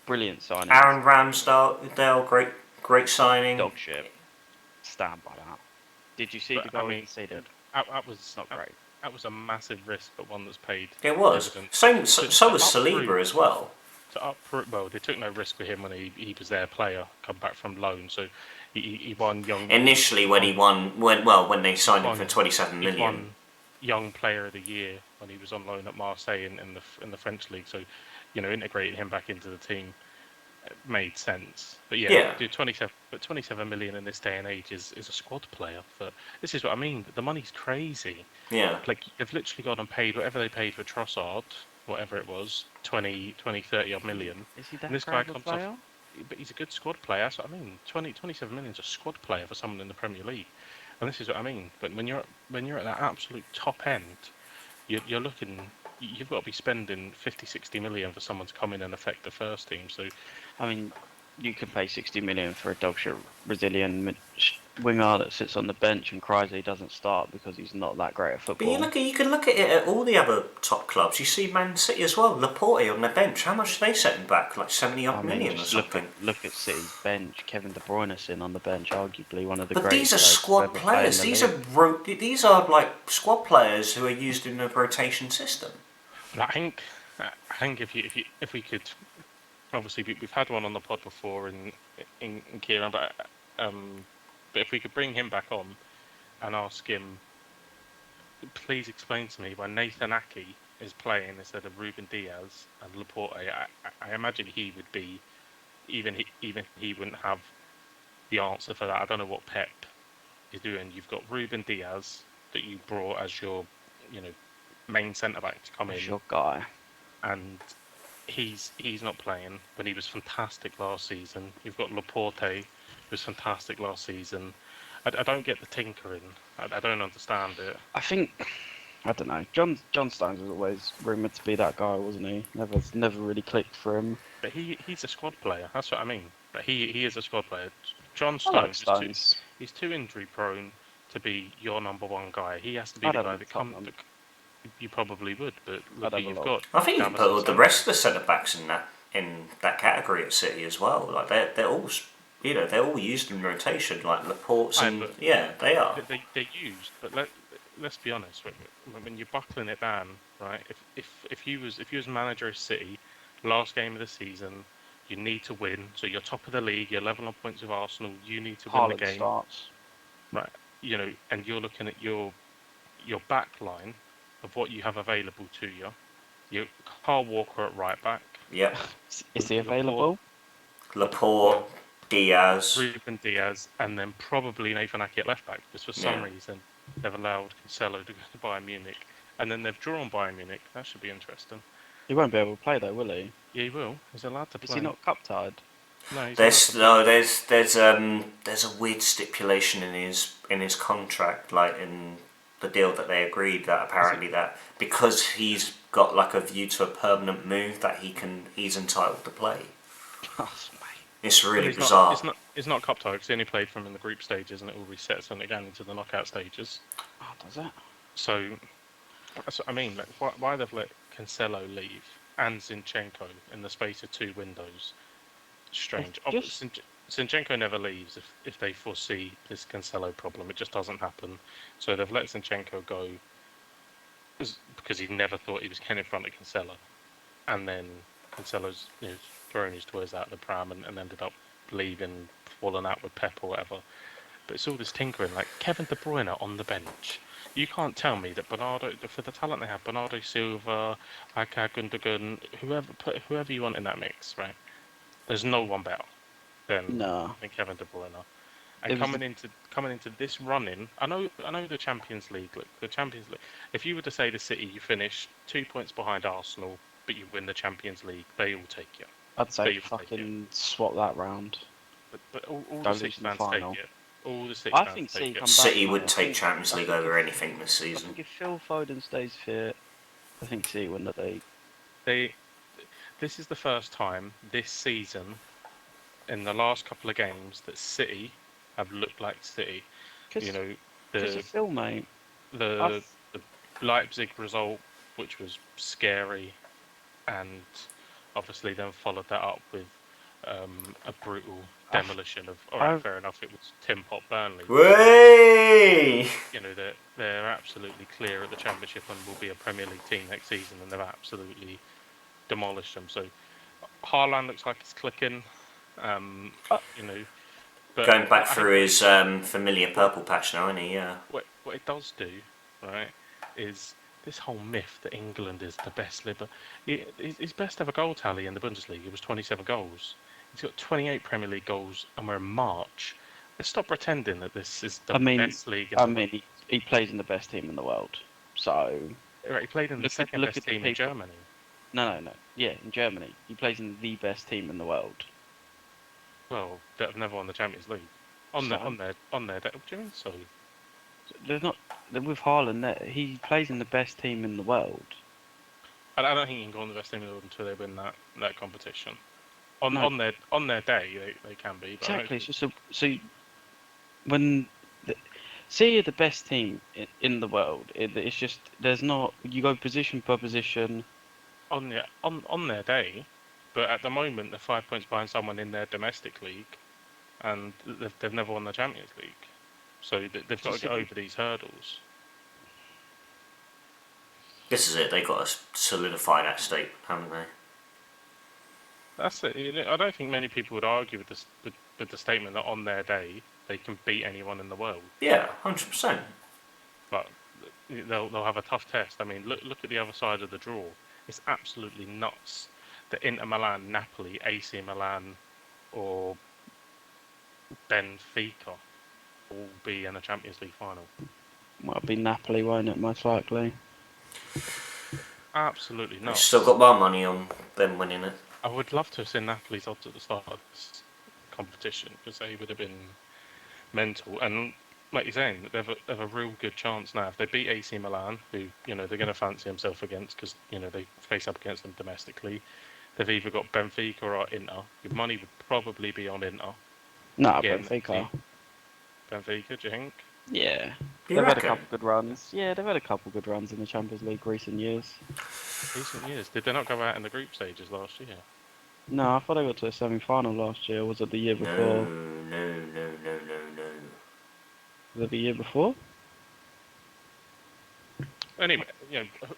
brilliant signing? Aaron Ramsdale, great signing. Dog shit. Stand by that. Did you see the goal he conceded? That was not great. That was a massive risk, but one that's paid. It was. So was Saliba as well. They took no risk with him when he was their player, come back from loan. So he won young. Initially, when they signed him for 27 million. He won Young Player of the Year when he was on loan at Marseille in the French league. So, integrating him back into the team made sense. But do 27 million in this day and age is a squad player. But this is what I mean. The money's crazy. Yeah. Like they've literally gone and paid whatever they paid for Trossard, whatever it was, 20, 30 odd million. Is he that and this guy guy comes player? off, but he's a good squad player. That's what I mean. 27 million is a squad player for someone in the Premier League, and this is what I mean. But when you're at that absolute top end, you're looking. You've got to be spending 50, 60 million for someone to come in and affect the first team. So, I mean, you can pay 60 million for a dog shit Brazilian winger that sits on the bench and cries that he doesn't start because he's not that great at football. But you can look at it at all the other top clubs. You see Man City as well. Laporte on the bench. How much are they setting back? Like 70 odd million or something. Look at City's bench. Kevin De Bruyne sitting on the bench, arguably one of the greatest. But these are squad players. These are like squad players who are used in a rotation system. I think if we could, obviously we've had one on the pod before in Kieran, but if we could bring him back on and ask him, please explain to me why Nathan Ake is playing instead of Ruben Diaz and Laporte. I imagine he would be, even he wouldn't have the answer for that. I don't know what Pep is doing. You've got Ruben Diaz that you brought as your, main centre back to come in. Your guy. And he's not playing when he was fantastic last season. You've got Laporte, who was fantastic last season. I don't get the tinkering. I don't understand it. I don't know. John Stones was always rumoured to be that guy, wasn't he? Never really clicked for him. But he's a squad player. That's what I mean. But he is a squad player. John Stones, he's too injury prone to be your number one guy. He has to be the guy that comes. You probably would, but look who you've got. I think you can put all the rest of the centre backs in that category at City as well. Like they're all they're all used in rotation. Like Laporte's they are. They're used, but let's be honest. When you're buckling it down, right? If you was manager of City, last game of the season, you need to win. So you're top of the league. You're level on points with Arsenal. You need to win the Haaland game, starts. right? And you're looking at your back line of what you have available to you. You Carl Walker at right back. Yep. Is he Laporte, available? Laporte, Diaz. Ruben Diaz, and then probably Nathan Ake at left back, because for some Yeah. reason they've allowed Cancelo to go to Bayern Munich, and then they've drawn Bayern Munich. That should be interesting. He won't be able to play though, will he? Yeah, he will. He's allowed to Is play. he not cup tied? No, he's allowed to play. There's a weird stipulation in his contract, like in the deal that they agreed, that apparently that because he's got like a view to a permanent move, that he's entitled to play. Oh, It's really But bizarre. It's not cup tied because he only played from in the group stages, and it all resets on again into the knockout stages. oh, does it? So that's what I mean. Like, why they've let Cancelo leave and Zinchenko in the space of 2 windows? Strange. Just- Zinchenko never leaves if they foresee this Cancelo problem. It just doesn't happen. So they've let Zinchenko go because he never thought he was getting in front of Cancelo, and then Cancelo's thrown his toys out of the pram and ended up leaving, falling out with Pep or whatever. But it's all this tinkering, like Kevin De Bruyne on the bench. You can't tell me that Bernardo, for the talent they have, Bernardo Silva, Aka Gundogan, whoever you want in that mix, right? There's no one better than Kevin De Bruyne. And coming into this running, I know the Champions League. Look, the Champions League. If you were to say to City, you finish 2 points behind Arsenal, but you win the Champions League, they all take you. I'd say fucking swap that round. But all the Don't City lose in the fans final. take it. All the City I fans think take City it. come back. City mate. would I take think- Champions League over anything this I season. think if Phil Foden stays fit, I think City win the league. This is the first time this season, in the last couple of games, that City have looked like City. Because The of Phil, mate. the Leipzig result, which was scary, and obviously then followed that up with a brutal demolition of. All right, fair enough. It was Tim Pot Burnley. Way! They're absolutely clear at the Championship and will be a Premier League team next season, and they've absolutely demolished them. So Haaland looks like it's clicking. But Going back through his familiar purple patch now, isn't he? Yeah. What it does do, right, is this whole myth that England is the best liver. His best ever goal tally in the Bundesliga was 27 goals. He's got 28 Premier League goals, and we're in March. Let's stop pretending that this is the best league. He plays in the best team in the world. So Right, he played in the second best team in Germany. No. Yeah, in Germany, he plays in the best team in the world. Well, that have never won the Champions League. On their day. What do you mean? So There's not with Haaland there. He plays in the best team in the world. I don't think you can go on the best team in the world until they win that competition. On their day, they can be. But Exactly. It's just when City are the best team in the world. It's just there's not. You go position per position. On their day, but at the moment they're 5 points behind someone in their domestic league, and they've never won the Champions League, so they've got to get over these hurdles. This is it. They got to solidify that state, haven't they? That's it. I don't think many people would argue with the statement that on their day they can beat anyone in the world. Yeah, 100%. But they'll have a tough test. I mean, look at the other side of the draw. It's absolutely nuts that Inter Milan, Napoli, AC Milan, or Benfica will be in a Champions League final. Might be Napoli, won't it? Most likely. Absolutely They've nuts. still got my money on them winning it. I would love to have seen Napoli's odds at the start of this competition, because they would have been mental. And like you're saying, they've a real good chance now. If they beat AC Milan, who they're going to fancy themselves against, because they face up against them domestically. They've either got Benfica or Inter. Your money would probably be on Inter. No, Again, Benfica. Benfica, do you think? Yeah. You They've had a reckon? couple good runs. Yeah, they've had a couple good runs in the Champions League recent years. Recent years. Did they not go out in the group stages last year? No, I thought they got to a semi-final last year. Was it the year before? No. Was it the year before? Anyway,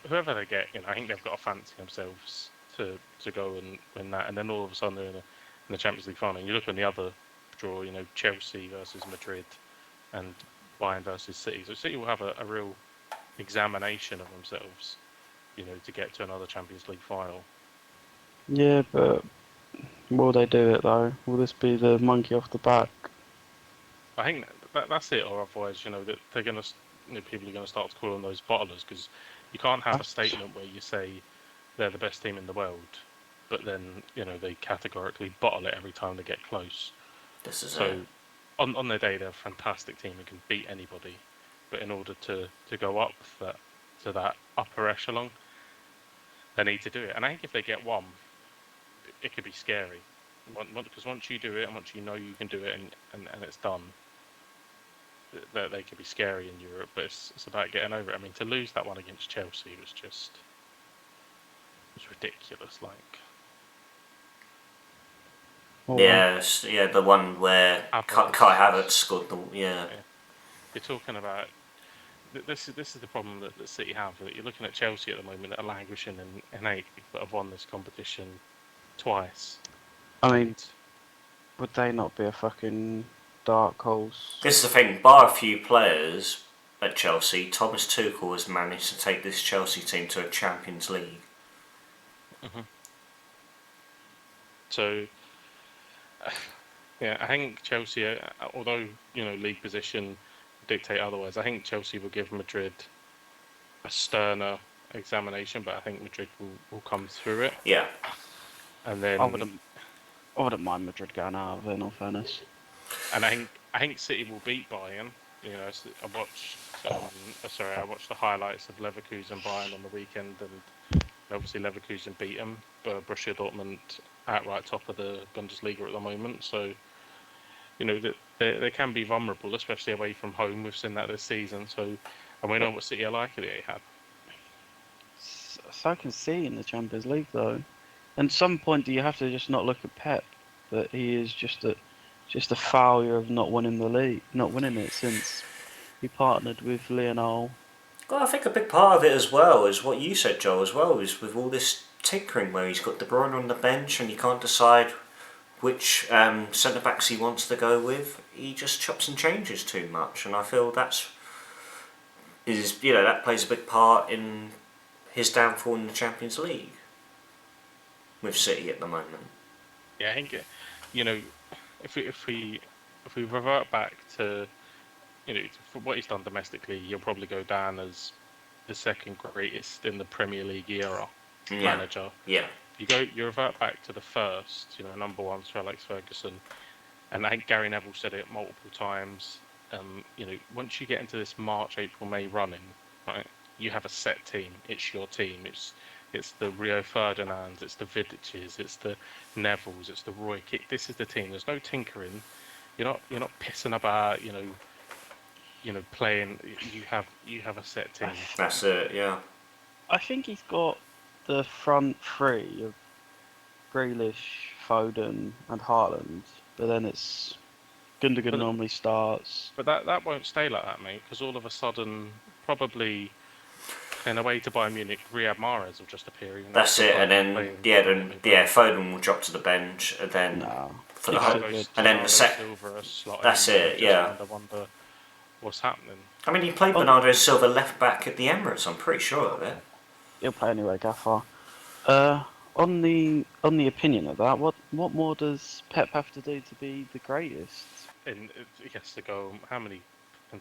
whoever they get, I think they've got to fancy themselves to go and win that, and then all of a sudden they're in the Champions League final. And you look on the other draw, Chelsea versus Madrid, and Bayern versus City. So City will have a real examination of themselves, to get to another Champions League final. Yeah, but will they do it though? Will this be the monkey off the back? I think that's it, or otherwise, that they're gonna, people are gonna start calling those bottlers, because you can't have a statement where you say they're the best team in the world, but then they categorically bottle it every time they get close. This is So it. on their day, they're a fantastic team and can beat anybody, but in order to go up to that upper echelon, they need to do it. And I think if they get one, it could be scary, because once you do it and once you know you can do it and it's done, they could be scary in Europe. But it's about getting over it. I mean, to lose that one against Chelsea was ridiculous. Like, Yeah, the one where Kai Havertz scored the You're talking about this is the problem that City have. That you're looking at Chelsea at the moment that are languishing in 8th, but have won this competition twice. I mean, would they not be a fucking dark horse? This is the thing. Bar a few players at Chelsea, Thomas Tuchel has managed to take this Chelsea team to a Champions League. Mm-hmm. So, I think Chelsea, although league position dictate otherwise, I think Chelsea will give Madrid a sterner examination, but I think Madrid will come through it. Yeah. And then I wouldn't mind Madrid going out of it, in all fairness. And I think City will beat Bayern. I watched the highlights of Leverkusen Bayern on the weekend, and obviously Leverkusen beat them. But Borussia Dortmund outright top of the Bundesliga at the moment, so they can be vulnerable, especially away from home. We've seen that this season. So, and we know what City are like at the Etihad. So I can see in the Champions League though. And at some point, do you have to just not look at Pep? That he is just a failure of not winning the league, not winning it since he partnered with Lionel. Well, I think a big part of it as well is what you said, Joe, as well, is with all this tinkering where he's got De Bruyne on the bench and he can't decide which centre-backs he wants to go with. He just chops and changes too much, and I feel that plays a big part in his downfall in the Champions League with City at the moment. Yeah, I think if we revert back to for what he's done domestically, he'll probably go down as the second greatest in the Premier League era manager. Yeah. You revert back to the first, number one, Sir Alex Ferguson, and I think Gary Neville said it multiple times. Once you get into this March, April, May running, right, you have a set team. It's your team. It's the Rio Ferdinands, it's the Vidiches, it's the Nevilles, it's the Roy Kick. This is the team. There's no tinkering. You're not pissing about. Playing. You have a set team. That's it. Yeah. I think he's got the front three of Grealish, Foden, and Haaland, but then it's Gundogan normally starts. But that won't stay like that, mate. Because all of a sudden, probably in a way to Bayern Munich, Riyad Mahrez will just appear. That's it, and then Foden will drop to the bench, and then for the whole, and then that's it. Yeah. I wonder what's happening. I mean, he played Bernardo Silva left back at the Emirates. I'm pretty sure of it. He'll play anyway, Gaffer. On the opinion of that, what more does Pep have to do to be the greatest? And he has to go. How many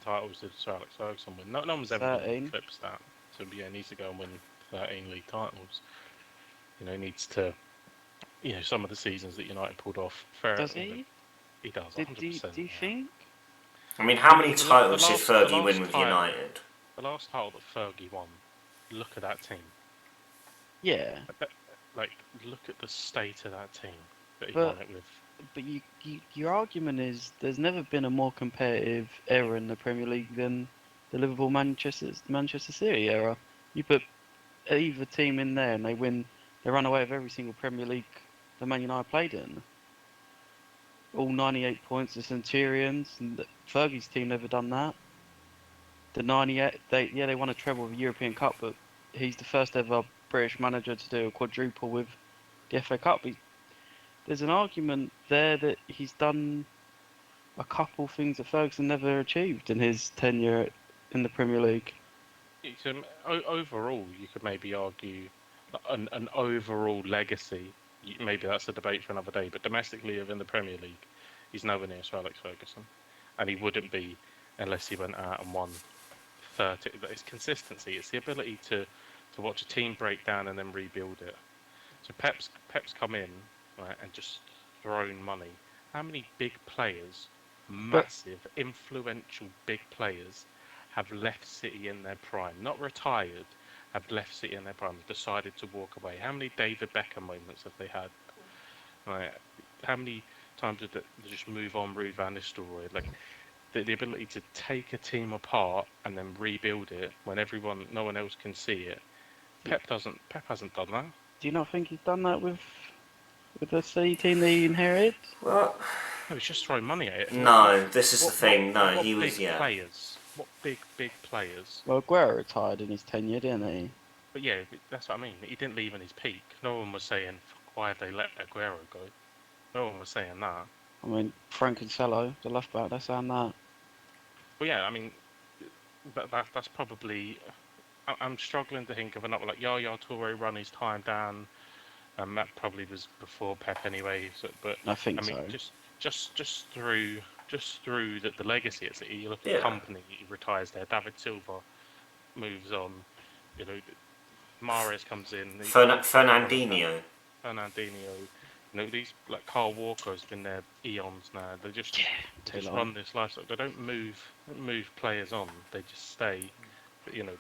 titles did Sir Alex Ferguson win? No one's ever eclipsed that. So he needs to go and win 13 league titles. He needs to. Some of the seasons that United pulled off. Does he? He does. 100%. Do you think? I mean, how many titles did Fergie win with United? The last title that Fergie won. Look at that team. Yeah. Look at the state of that team that he won it with. But your argument is there's never been a more competitive era in the Premier League than the Liverpool Manchester City era. You put either team in there and they run away with every single Premier League the Man United played in. All 98 points, the Centurions, and Fergie's team never done that. The '98, they won a treble with the European Cup, but he's the first ever British manager to do a quadruple with the FA Cup. There's an argument there that he's done a couple things that Ferguson never achieved in his tenure in the Premier League. Overall, you could maybe argue an overall legacy. Maybe that's a debate for another day. But domestically, within the Premier League, he's nowhere near Sir Alex Ferguson, and he wouldn't be unless he went out and won 30. But it's consistency. It's the ability to watch a team break down and then rebuild it. So Pep's come in, right, and just thrown money. How many big players, massive, influential big players, have left City in their prime? Not retired, have left City in their prime, decided to walk away. How many David Beckham moments have they had? Right. How many times did they just move on, Ruud van Nistelrooy? Like the ability to take a team apart and then rebuild it when no one else can see it. Pep hasn't done that. Do you not think he's done that with the City team that he inherited? Well, No, he's just throwing money at it. no, this is the thing. No, what he was, big yeah. Players? What big players? Well, Aguero retired in his tenure, didn't he? But yeah, that's what I mean. He didn't leave in his peak. No one was saying, why have they let Aguero go? No one was saying that. I mean, Frank Cancelo, the left back, they're saying that. Well, yeah, I mean, that's probably... I'm struggling to think of another, like Yaya Toure run his time down. That probably was before Pep anyway. So, but I think mean, so. just through the legacy at City, you look at Yeah. Company, he retires there. David Silva moves on. You know, Mahrez comes in. Fernandinho. You know, these like Carl Walker's been there eons now. They just run this lifestyle. They don't move players on. They just stay. You know,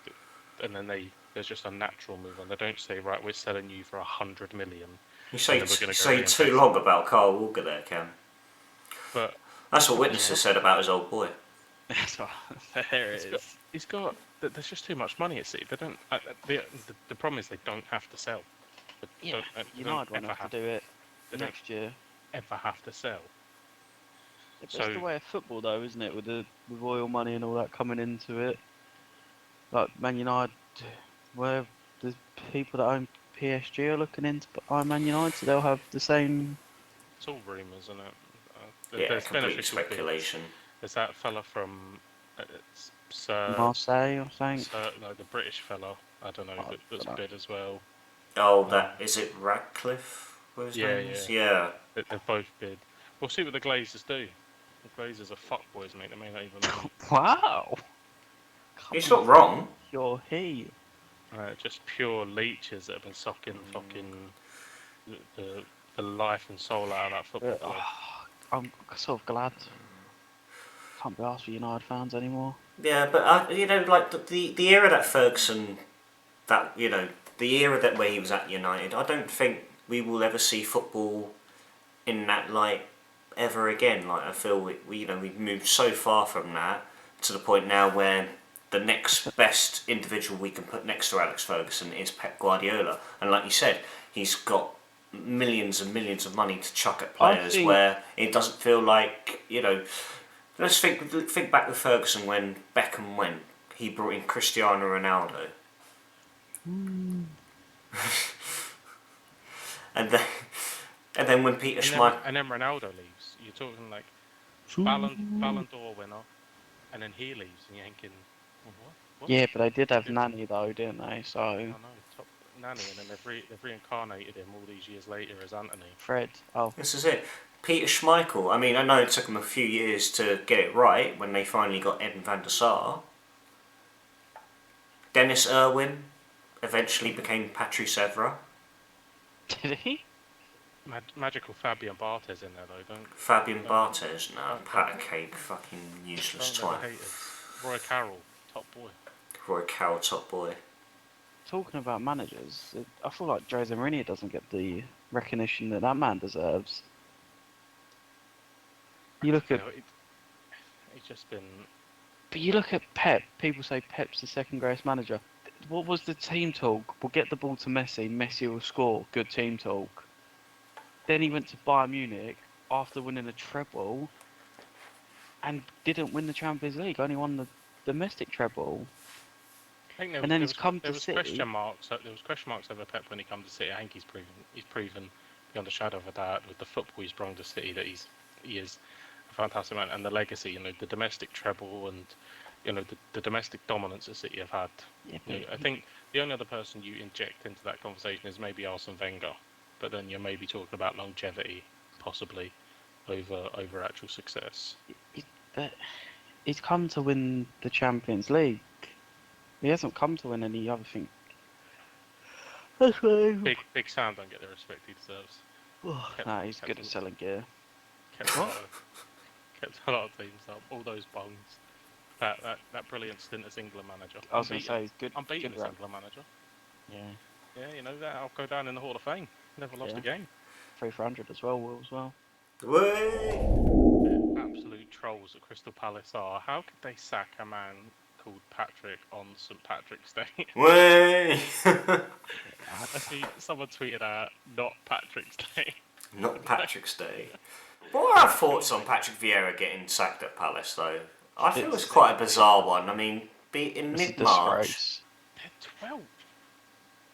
and then there's just a natural move on. They don't say, right, we're selling you for 100 million. You say too long about Carl Walker there, Cam. But that's what witnesses said about his old boy. There it is. He's got. There's just too much money at City. They don't. The problem is they don't have to sell. Yeah, United won't have to do it next year. Ever have to sell. It's the way of football, though, isn't it? With oil money and all that coming into it. Like Man United, where the people that own PSG are looking into Man United, so they'll have the same. It's all rumours, isn't it? There's complete speculation. There's that fella from Sir Marseille or something. No, the British fella. I don't know. That's bid as well. Oh, is it Radcliffe? What his name is? Yeah. They've both bid. We'll see what the Glazers do. The Glazers are fuckboys, mate. They may not even know. Wow. He's not wrong. You're he. Just pure leeches that have been sucking fucking the life and soul out of that football club. I'm sort of glad. Can't be asked for United fans anymore. Yeah, but you know, like the era that Ferguson, the era that where he was at United, I don't think we will ever see football in that light ever again. Like I feel we've moved so far from that to the point now where the next best individual we can put next to Alex Ferguson is Pep Guardiola, and like you said, he's got millions and millions of money to chuck at players where it doesn't feel like, let's think back with Ferguson when Beckham went, he brought in Cristiano Ronaldo. and then when Peter Schmeichel... And then Ronaldo leaves. You're talking like Ballon d'Or winner, and then he leaves and you're thinking, what? Yeah, but they did have Nani though, didn't they? So... I know, top Nani, and then they've reincarnated him all these years later as Anthony. Fred. Oh. This is it. Peter Schmeichel. I mean, I know it took them a few years to get it right when they finally got Eden van der Sar. Dennis Irwin eventually became Patrice Evra. Did he? Magical Fabian Barthez in there though, don't... Fabian Barthez? No, pat a cake, fucking useless twat. Roy Carroll, top boy. Roy Carroll, top boy. Talking about managers, I feel like Jose Mourinho doesn't get the recognition that man deserves. You look at... He's just been... But you look at Pep, people say Pep's the second greatest manager. What was the team talk? We'll get the ball to Messi, Messi will score, good team talk. Then he went to Bayern Munich after winning a treble and didn't win the Champions League, only won the domestic treble, I think and then he's come there to was City. question marks. There was question marks over Pep when he comes to City. I think he's proven beyond a shadow of a doubt with the football he's brought to City that he is a fantastic man, and the legacy, the domestic treble and the domestic dominance that City have had. Yeah, I think the only other person you inject into that conversation is maybe Arsene Wenger, but then you're maybe talking about longevity, possibly over actual success. but he's come to win the Champions League. He hasn't come to win any other thing. That's why. Big Sam don't get the respect he deserves. Nah, he's good at selling gear. Kept a lot of teams up. All those bongs. That brilliant stint as England manager. I was going to say he's good. Unbeaten good as rep. England manager. Yeah, Yeah, that I'll go down in the Hall of Fame. Never lost a game. 3 for 100 as well. Will as well. Way! Absolute trolls at Crystal Palace are. How could they sack a man called Patrick on St Patrick's Day? Way! I see someone tweeted out, not Patrick's Day. Not Patrick's Day. What are our thoughts on Patrick Vieira getting sacked at Palace, though? I feel it's quite a bizarre one. I mean, in It's a mid-March. disgrace. They're 12th.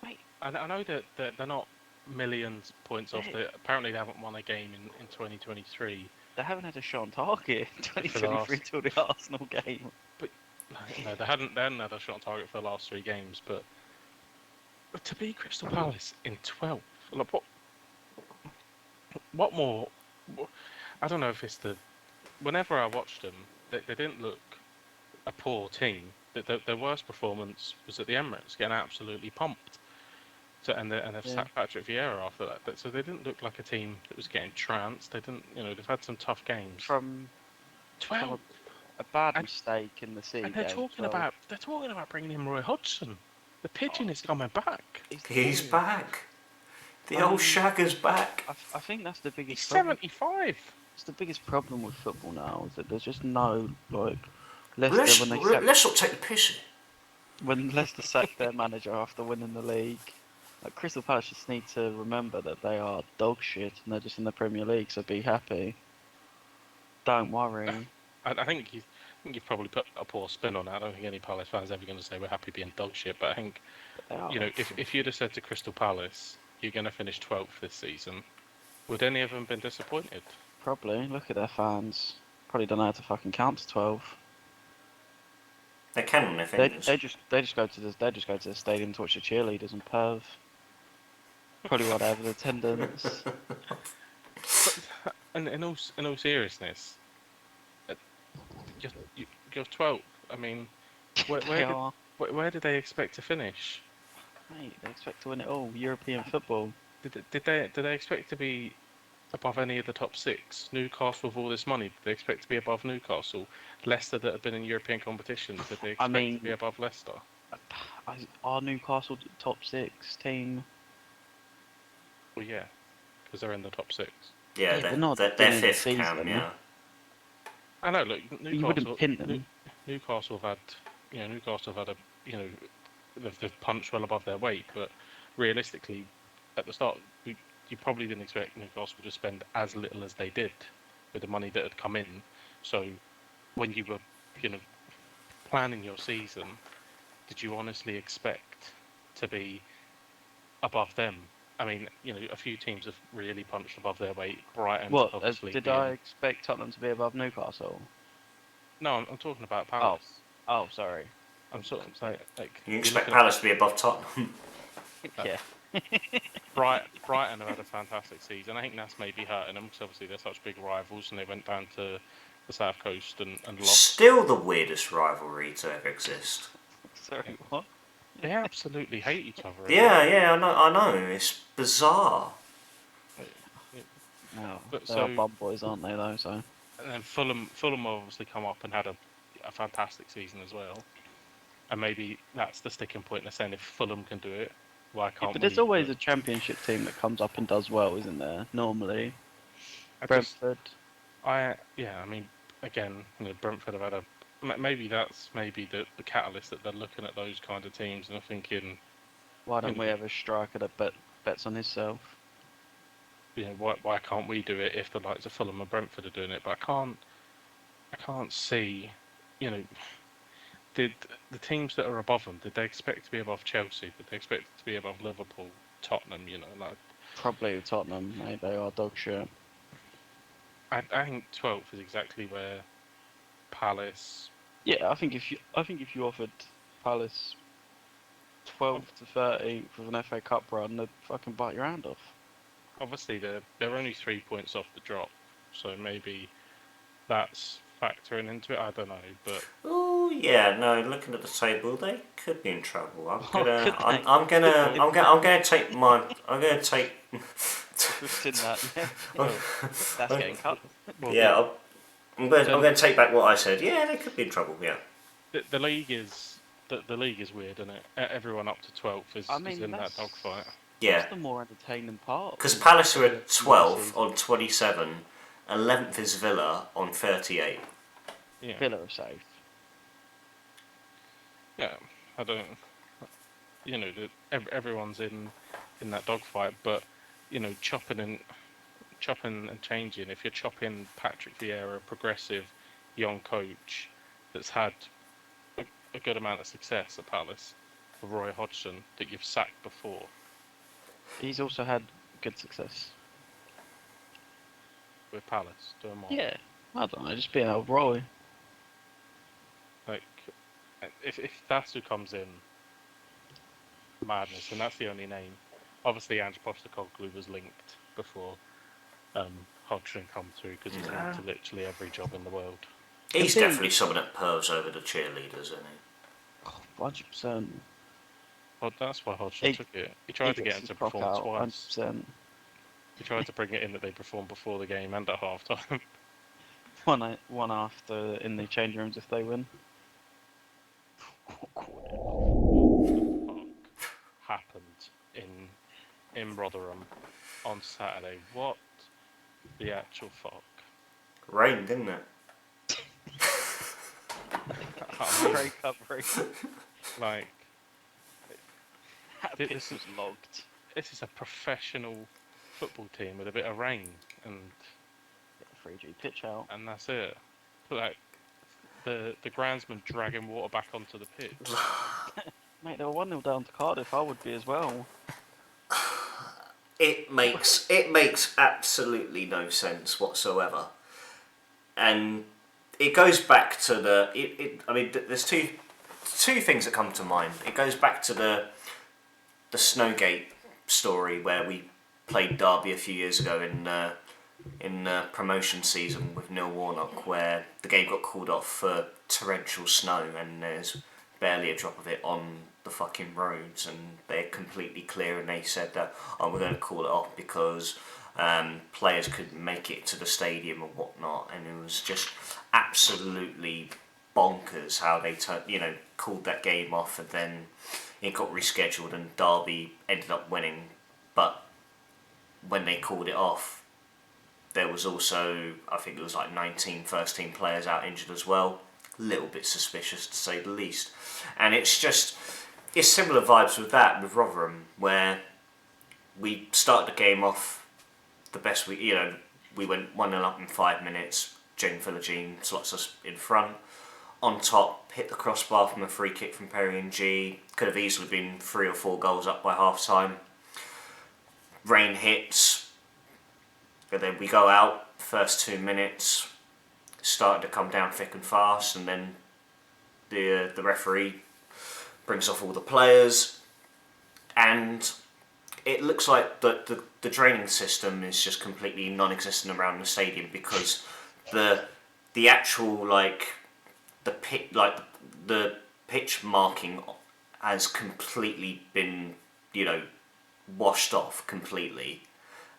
Mate, I know that they're not millions points off. Apparently they haven't won a game in 2023. They haven't had a shot on target in 2023 till the Arsenal game. But no, they hadn't had a shot on target for the last 3 games. But to be Crystal Palace in 12th, like what more? I don't know if it's the. Whenever I watched them, they didn't look a poor team. Their worst performance was at the Emirates, getting absolutely pumped. So and they've sacked Patrick Vieira after that. So they didn't look like a team that was getting trounced. They didn't, they've had some tough games. From 12. a bad mistake in the City And they're game. talking about bringing in Roy Hodgson. The pigeon is coming back. He's back. The old shagger's back. I think that's the biggest. He's problem. 75. It's the biggest problem with football now is that there's just no Let's when not take the piss here. when Leicester sacked their manager after winning the league. Like Crystal Palace just need to remember that they are dog shit and they're just in the Premier League, so be happy. Don't worry. I think you've probably put a poor spin on that. I don't think any Palace fans ever going to say we're happy being dog shit. But I think if you'd have said to Crystal Palace you're going to finish 12th this season, would any of them been disappointed? Probably. Look at their fans. Probably don't know how to fucking count to 12. They can on their fingers. They just go to the stadium to watch the cheerleaders and perv. Probably why they have the attendance. And in all seriousness, you're 12th. I mean, where did they expect to finish? Mate, they expect to win it all. European football. Did they expect to be above any of the top 6? Newcastle with all this money, did they expect to be above Newcastle? Leicester that have been in European competitions, did they expect to be above Leicester? Are Newcastle top 6 team? Well, yeah, because they're in the top 6. Yeah, they're not. They're 5th, Cam, yeah. I know. Look, Newcastle. You wouldn't pin them. Newcastle have had they've punched well above their weight, but realistically, at the start, you probably didn't expect Newcastle to spend as little as they did with the money that had come in. So, when you were, planning your season, did you honestly expect to be above them? I mean, a few teams have really punched above their weight. Brighton, obviously. Did I expect Tottenham to be above Newcastle? No, I'm talking about Palace. Oh, sorry. I'm sort of saying, You expect Palace to be above Tottenham? Yeah. Brighton have had a fantastic season. I think that's maybe hurting them because obviously they're such big rivals, and they went down to the South Coast and lost. Still the weirdest rivalry to ever exist. Sorry, what? They absolutely hate each other. Yeah, I know. It's bizarre. No, But they're bum boys, aren't they? Though, so. And then Fulham obviously come up and had a fantastic season as well. And maybe that's the sticking point. They're saying if Fulham can do it, why can't we? But there's always a Championship team that comes up and does well, isn't there? Normally. Brentford. I mean, again, Brentford have had a. Maybe that's the catalyst that they're looking at those kind of teams and are thinking. Why don't we have a striker that bets on himself? Why can't we do it if the likes of Fulham and Brentford are doing it? But I can't see, did the teams that are above them, did they expect to be above Chelsea? Did they expect to be above Liverpool, Tottenham? Like Probably Tottenham, mate. They are dog shit. I think 12th is exactly where Palace. Yeah, I think if you offered Palace 12th to 13th with an FA Cup run, they'd fucking bite your hand off. Obviously, they're only 3 points off the drop, so maybe that's factoring into it. I don't know, but Oh yeah, no. Looking at the table, they could be in trouble. Could they? I'm gonna take my. I'm gonna take. We've seen that. Yeah. Well, that's getting cut. well, Yeah, I'm gonna take back what I said. Yeah, they could be in trouble. Yeah. the league is the league is weird, isn't it? Everyone up to 12th is in that dogfight. Yeah. That's the more entertaining part. Because Palace are at 12th on 27, 11th is Villa on 38. Yeah. Villa are safe. Yeah, I don't. Everyone's in that dogfight, but chopping and changing. If you're chopping Patrick Vieira, a progressive young coach that's had a good amount of success at Palace, for Roy Hodgson that you've sacked before. He's also had good success With Palace, doing more. Yeah, I don't know, just being old Roy. Like, if that's who comes in, madness, and that's the only name. Obviously, Ange Postecoglou was linked before Hodgson come through because he's linked to literally every job in the world. He's definitely someone that pervs over the cheerleaders, isn't he? 100%. Well, that's why Hodgson took it. He tried to get him to perform twice. 100%. He tried to bring it in that they performed before the game and at half time. One after in the change rooms if they win. What the fuck happened in Rotherham on Saturday? What the actual fuck? Rained, didn't it? Great coverage. Like, That pitch was logged. this is a professional football team with a bit of rain and Get the 3G pitch out. that's it. Like the groundsmen dragging water back onto the pitch. Mate, they were 1-0 down to Cardiff. I would be as well. It makes absolutely no sense whatsoever, and it goes back to there's two things that come to mind. It goes back to the Snowgate story where we played Derby a few years ago in promotion season with Neil Warnock, where the game got called off for torrential snow and there's barely a drop of it on the fucking roads, and they're completely clear, and they said that we're going to call it off because players couldn't make it to the stadium and whatnot, and it was just absolutely bonkers how they called that game off, and then it got rescheduled and Derby ended up winning. But when they called it off, there was also, I think it was like 19 first team players out injured as well. A little bit suspicious to say the least. And it's similar vibes with that, with Rotherham, where we started the game off the best we went 1-0 up in 5 minutes. Jane Philogene slots us in front. On top, hit the crossbar from a free kick from Perry and G. Could have easily been 3 or 4 goals up by half time. Rain hits. And then we go out, first 2 minutes, started to come down thick and fast, and then the referee brings off all the players, and it looks like the draining system is just completely non-existent around the stadium, because the actual the pitch marking has completely been washed off completely,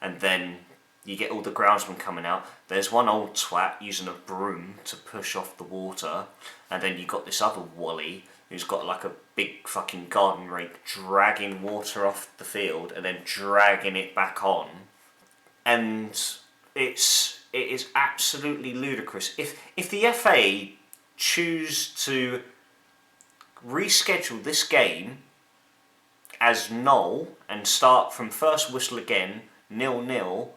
and then you get all the groundsmen coming out. There's one old twat using a broom to push off the water, and then you got this other Wally who's got like a big fucking garden rake dragging water off the field and then dragging it back on. And it is absolutely ludicrous. If the FA choose to reschedule this game as null and start from first whistle again, 0-0,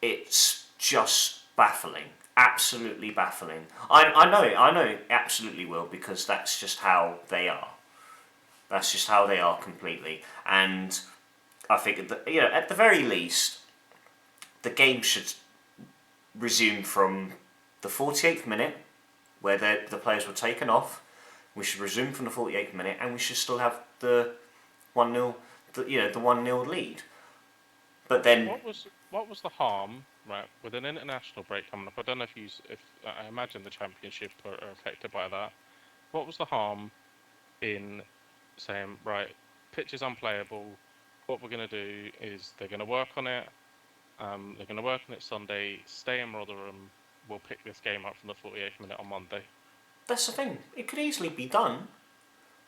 it's just baffling. absolutely baffling. I know it absolutely will, because that's just how they are. That's just how they are completely. And I think that, at the very least, the game should resume from the 48th minute, where the players were taken off. We should resume from the 48th minute, and we should still have the 1-0, the 1-0 lead. But then, what was the harm, right, with an international break coming up? I don't know if I imagine the Championship are affected by that. What was the harm in saying, right, pitch is unplayable. What we're going to do is they're going to work on it. They're going to work on it Sunday. Stay in Rotherham. We'll pick this game up from the 48th minute on Monday. that's the thing. It could easily be done.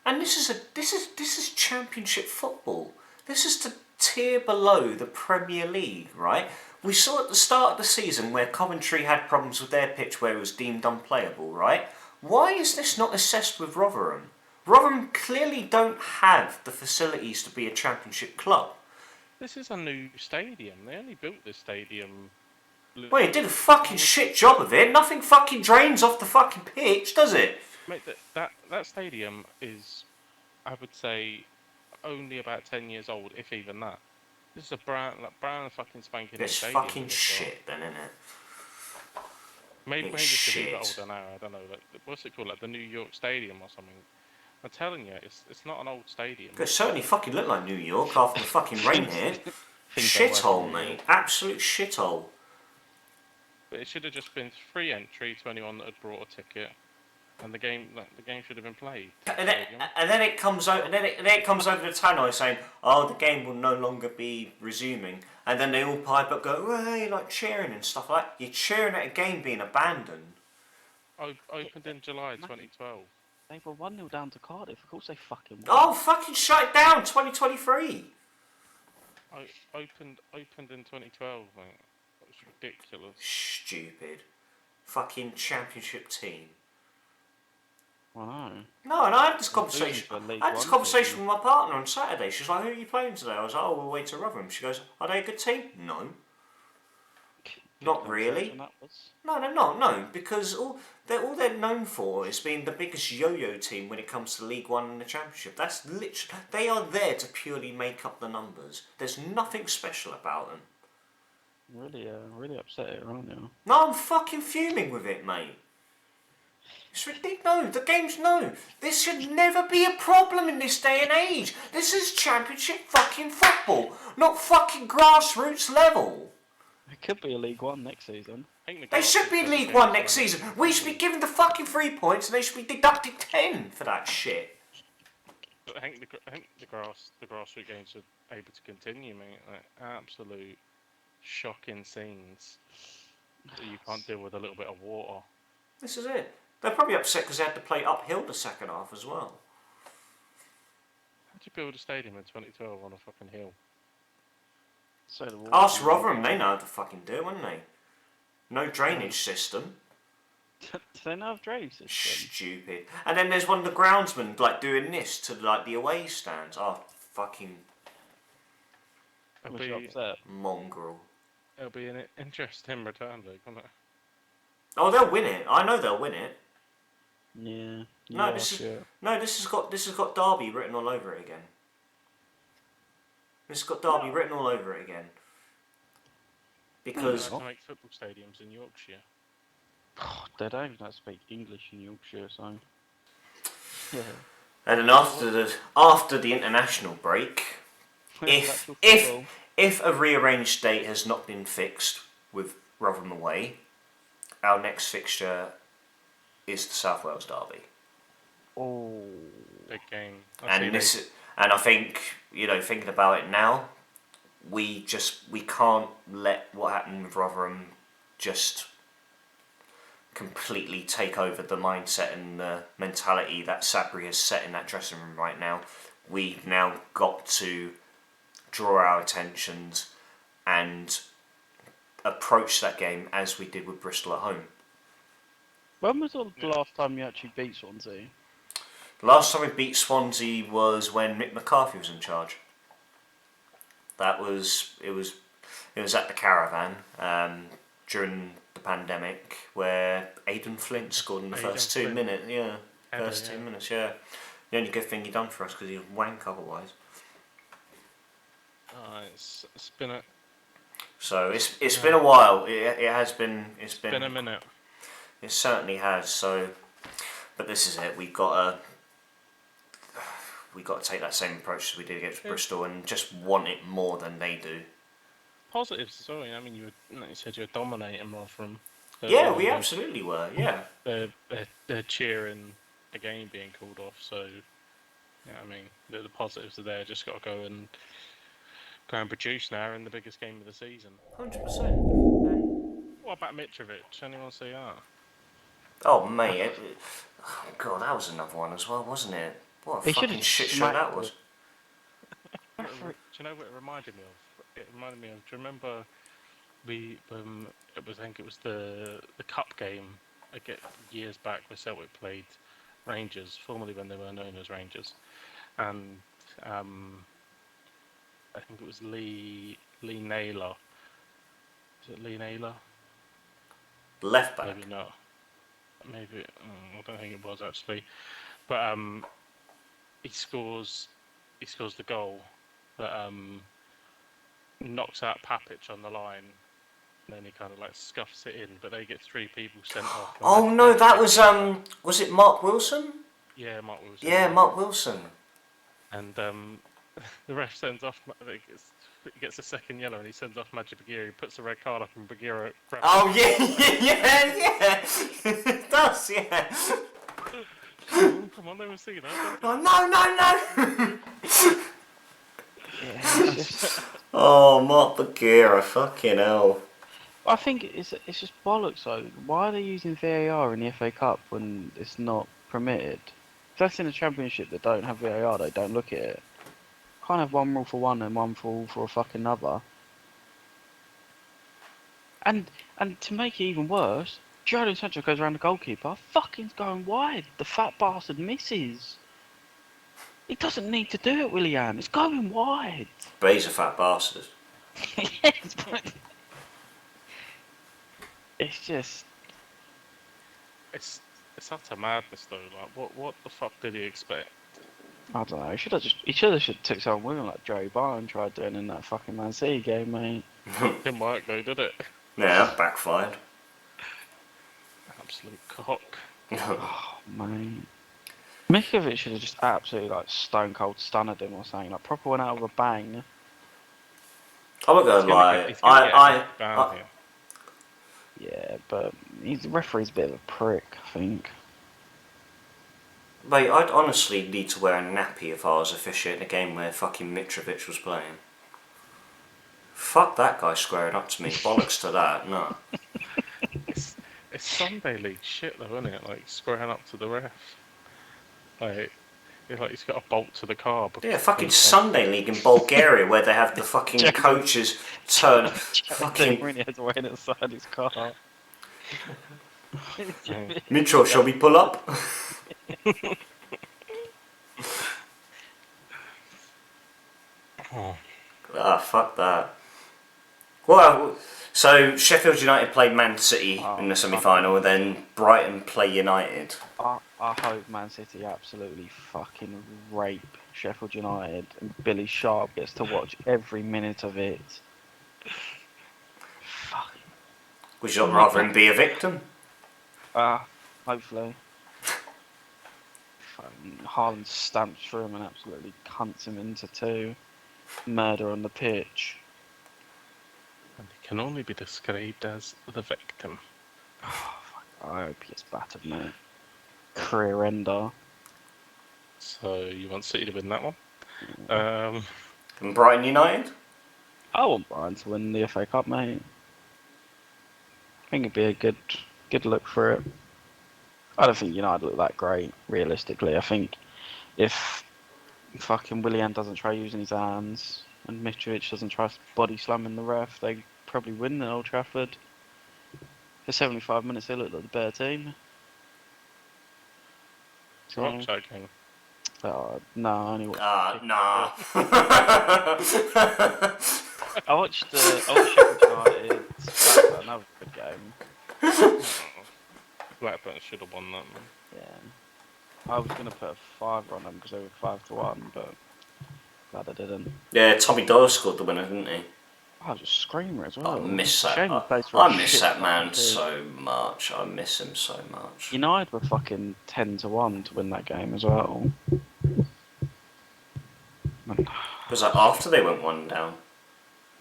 And this is Championship football. This is the tier below the Premier League, right? We saw at the start of the season where Coventry had problems with their pitch where it was deemed unplayable, right? Why is this not assessed with Rotherham? Rotherham clearly don't have the facilities to be a Championship club. This is a new stadium. They only built this stadium. Well, it did a fucking shit job of it. Nothing fucking drains off the fucking pitch, does it? Mate, that stadium is, I would say, only about 10 years old, if even that. This is a brand fucking spanking new It's stadium. fucking shit then, isn't it? Maybe It's it's a shit. bit older now. I don't know. Like, what's it called? Like the New York Stadium or something. I'm telling you, it's not an old stadium. It certainly fucking looked like New York after the fucking rain hit. Shithole, mate. Absolute shithole. But it should have just been free entry to anyone that had brought a ticket, and the game should have been played. And then it comes over. And then it comes over the tannoy saying, "Oh, the game will no longer be resuming." And then they all pipe up, go, "Hey," like cheering and stuff like that. You're cheering at a game being abandoned. Opened in July 2012. They were 1-0 down to Cardiff. Of course they fucking won. Oh, fucking shut it down! 2023. Opened in 2012, mate. That was ridiculous. Stupid. Fucking Championship team. I know. No, and I had this They're conversation. losing for League I had this One conversation team. with my partner on Saturday. She's like, "Who are you playing today?" I was like, "Oh, we're away to Rotherham." She goes, "Are they a good team?" No. Not really. And that was- No, they're not. No, because all they're known for is being the biggest yo-yo team when it comes to League One and the Championship. That's literally, they are there to purely make up the numbers. There's nothing special about them. Really upset it, aren't you? No, I'm fucking fuming with it, mate. It's ridiculous. No, the game's no. This should never be a problem in this day and age. This is Championship fucking football, not fucking grassroots level. It could be a League One next season. They should be in League One next season. We should be given the fucking 3 points, and they should be deducted 10 for that shit. But I think the grassroots games are able to continue, mate. Like, absolute shocking scenes that you can't deal with a little bit of water. This is it. They're probably upset because they had to play uphill the second half as well. How'd you build a stadium in 2012 on a fucking hill? So the Ask Rotherham, they know how to fucking do it, wouldn't they? No drainage system. Do they not have drainage system? Stupid. And then there's one of the groundsmen like doing this to like the away stands. Oh, fucking It'll Was you be, upset? mongrel. it'll be an interesting return, Luke, won't it? Oh, they'll win it. I know they'll win it. Yeah. No, Yeah, this shit. has got Derby written all over it again. This has got Derby written all over it again. Because They like to make football stadiums in Yorkshire. They don't even speak English in Yorkshire, so. Yeah. and then after the international break, if Actual if football. if a rearranged date has not been fixed with Rotherham away, our next fixture is the South Wales Derby. Oh. Big game. And I think, thinking about it now, we can't let what happened with Rotherham just completely take over the mindset and the mentality that Sabri has set in that dressing room right now. We've now got to draw our attentions and approach that game as we did with Bristol at home. When was the last time you actually beat Swansea? The last time we beat Swansea was when Mick McCarthy was in charge. It was at the Caravan during the pandemic where Aidan Flint scored in the first 2 minutes. Yeah, first 2 minutes. Yeah, the only good thing he done for us because he was wank otherwise. It's been a. So it's been a while. It has been. It's been a minute. It certainly has. So, but this is it. We've got to take that same approach as we did against Bristol and just want it more than they do. Positives as well. I mean, you said you were dominating Rotherham. Yeah, we absolutely were. Yeah. They're cheering the game being called off. So, yeah, I mean, the positives are there. Just got to go and produce now in the biggest game of the season. 100%. What about Mitrovic? Anyone see that? Oh mate, oh god, that was another one as well, wasn't it? What a fucking shit show that was. Do you know what it reminded me of? It reminded me of. Do you remember I think it was the cup game years back where Celtic played Rangers, formerly when they were known as Rangers, and I think it was Lee Naylor. Is it Lee Naylor? Left back. Maybe not. Maybe I don't think it was actually, but he scores the goal that knocks out Papic on the line, and then he kind of like scuffs it in. But they get 3 people sent off. Oh no, that was it Mark Wilson? Yeah, Mark Wilson. Yeah, Mark Wilson. And the ref sends off. He gets a second yellow, and he sends off Magic Bagheera. He puts the red card up, and Bagheera grabs. Oh yeah. It does, yeah. Come on, they were seeing that. Oh no. Yeah, Oh, Mark Bagheera, fucking hell. I think it's just bollocks though. Why are they using VAR in the FA Cup when it's not permitted? If that's in the Championship that don't have VAR, they don't look at it. Can't have one rule for one and one rule for a fucking other. And to make it even worse, Jadon Sancho goes around the goalkeeper, fucking's going wide. The fat bastard misses. He doesn't need to do it, Willian. It's going wide. But he's a fat bastard. Yes, but it's just. It's utter madness though. Like, what the fuck did he expect? I don't know. He should have took someone with him like Joey Barton tried doing in that fucking Man City game, mate. Didn't work though, did it? Yeah, that backfired. Absolute cock. Oh, mate. Mikovic should have just absolutely like stone cold stunned him or something. Like proper went out with a bang. I'm not gonna lie. Yeah, but the referee's a bit of a prick, I think. Mate, I'd honestly need to wear a nappy if I was officiating a game where fucking Mitrovic was playing. Fuck that guy squaring up to me. Bollocks to that. No. It's Sunday League shit though, isn't it? Like squaring up to the ref. Like he's got a bolt to the car. Yeah, fucking Sunday League in Bulgaria where they have the fucking coaches turn fucking. Mourinho's waiting outside his car. Mitro, shall we pull up? Ah, fuck that. Well, so Sheffield United played Man City in the semi-final, and then Brighton play United. I hope Man City absolutely fucking rape Sheffield United, and Billy Sharp gets to watch every minute of it. Fuck. Would you rather him be a victim? Hopefully. Haaland stamps through him and absolutely cunts him into 2. Murder on the pitch. And he can only be described as the victim. Oh, I hope he gets battered, mate. Career ender. So you want City to win that one? And Brighton United? I want Brighton to win the FA Cup, mate. I think it'd be a good look for it. I don't think United look that great, realistically. I think if fucking Willian doesn't try using his hands and Mitrovic doesn't try body slamming the ref, they probably win at Old Trafford. For 75 minutes, they look like the better team. So, watch that game? No, I only watched. Nah. I watched Sheffield United. That was another good game. Blackburn should have won that, man. Yeah. I was going to put a 5 on them because they were 5-1, but glad I didn't. Yeah, Tommy Doyle scored the winner, didn't he? Oh, it was a screamer as well. I miss that. Shame he plays for a I miss shit that fucking man team. so much. I miss him so much. United were fucking 10-1 to win that game as well. Was that after they went 1 down?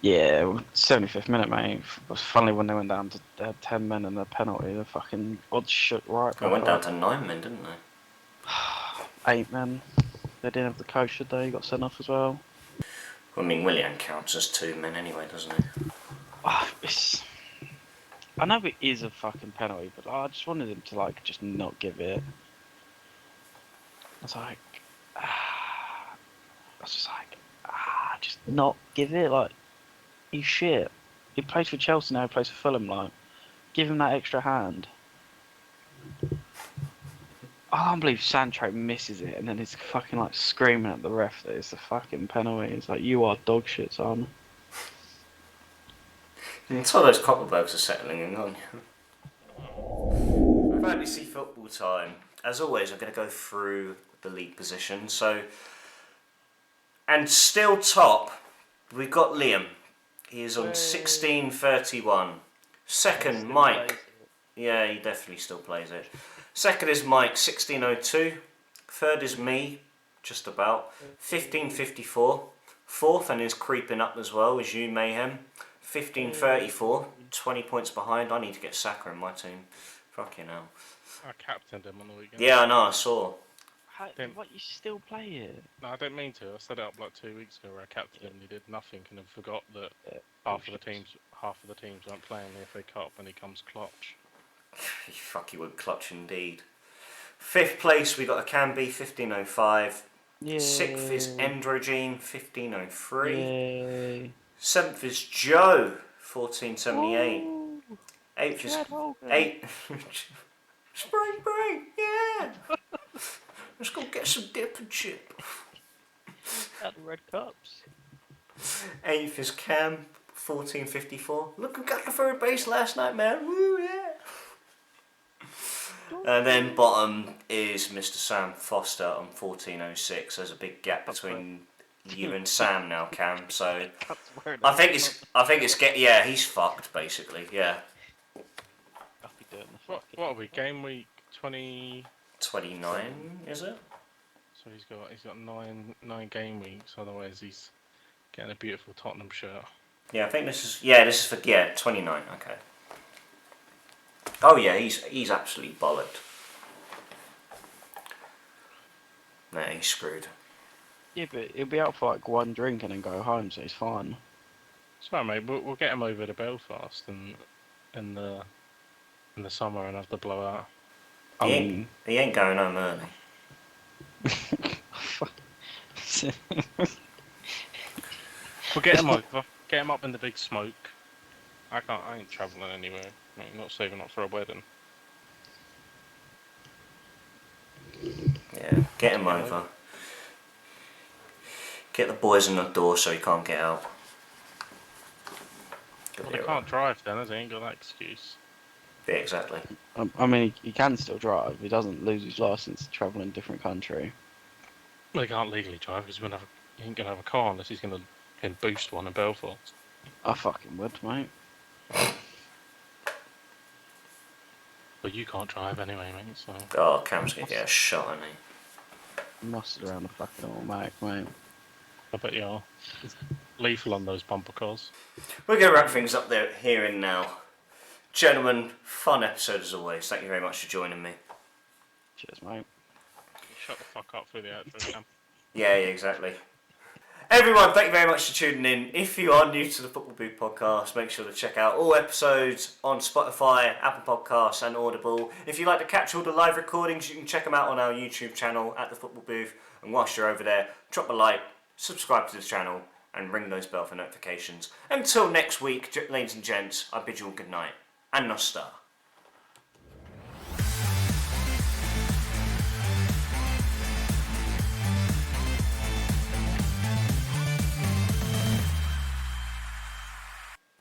Yeah, 75th minute, mate. It was funny when they went down to 10 men and a penalty. The fucking odds shook right. They went down to 9 men, didn't they? 8 men. They didn't have the coach, did they? He got sent off as well. I mean, Willian counts as 2 men anyway, doesn't he? I know it is a fucking penalty, but I just wanted him to like just not give it. I was like, just not give it. Like, he's shit. He plays for Chelsea now. He plays for Fulham. Like, give him that extra hand. I can't believe Sancho misses it, and then he's fucking like screaming at the ref that it's a fucking penalty. It's like, you are dog shit, son. Until those Copperbergs are settling in, aren't you? Fantasy football time. As always, I'm going to go through the league position. And still top, we've got Liam. He is on 1631. Second, Mike. Yeah, he definitely still plays it. Second is Mike, 1602. Third is me, just about, 1554. Fourth, and is creeping up as well, is you, Mayhem, 1534. 20 points behind. I need to get Saka in my team. Fucking hell. I captained him on the weekend. Yeah, I know, I saw. What, you still play it? No, I didn't mean to. I set it up like 2 weeks ago where I captained him and he did nothing and then forgot that half of the teams aren't playing the FA Cup and he comes clutch. Fuck, he would clutch indeed. Fifth place, we got a Canby, 1505. Yeah. Sixth is Endrogene, 1503. Yay. Seventh is Joe, 1478. Eighth is Spring, yeah. Let's go get some dip and chip. At the Red Cups. Eighth is Cam, 1454. Look, we got the third base last night, man. Woo, yeah. And then bottom is Mr. Sam Foster on 1406. There's a big gap between you and Sam now, Cam. So I think it's he's fucked basically. Yeah. What are we? Game week 20. 29, is it? So he's got nine game weeks. Otherwise he's getting a beautiful Tottenham shirt. Yeah, I think this is for 29. Okay. Oh yeah, he's absolutely bollocked. Nah, he's screwed. Yeah, but he'll be out for like one drink and then go home, so he's fine. So mate, we'll get him over to Belfast in the summer and have the blowout. He ain't going home early. We'll get him over. Get him up in the big smoke. I ain't travelling anywhere. I'm not saving up for a wedding. Yeah, get him over. Get the boys in the door so he can't get out. Well, he can't drive then, as he ain't got that excuse. Yeah, exactly. I mean, he can still drive. He doesn't lose his license to travel in a different country. Well, he can't legally drive because he ain't gonna have a car unless he's gonna boost one in Belfast. I fucking would, mate. But you can't drive anyway, mate. So. Oh, Cam's gonna get a shot at me. Mustard around the fucking automatic, mate. I bet you are. It's lethal on those bumper cars. We're gonna wrap things up there here and now. Gentlemen, fun episode as always. Thank you very much for joining me. Cheers, mate. Shut the fuck up through the outro, Cam. Yeah, exactly. Everyone, thank you very much for tuning in. If you are new to the Football Booth podcast, make sure to check out all episodes on Spotify, Apple Podcasts and Audible. If you'd like to catch all the live recordings, you can check them out on our YouTube channel at the Football Booth. And whilst you're over there, drop a like, subscribe to the channel and ring those bell for notifications. Until next week, ladies and gents, I bid you all good night. And Nostar.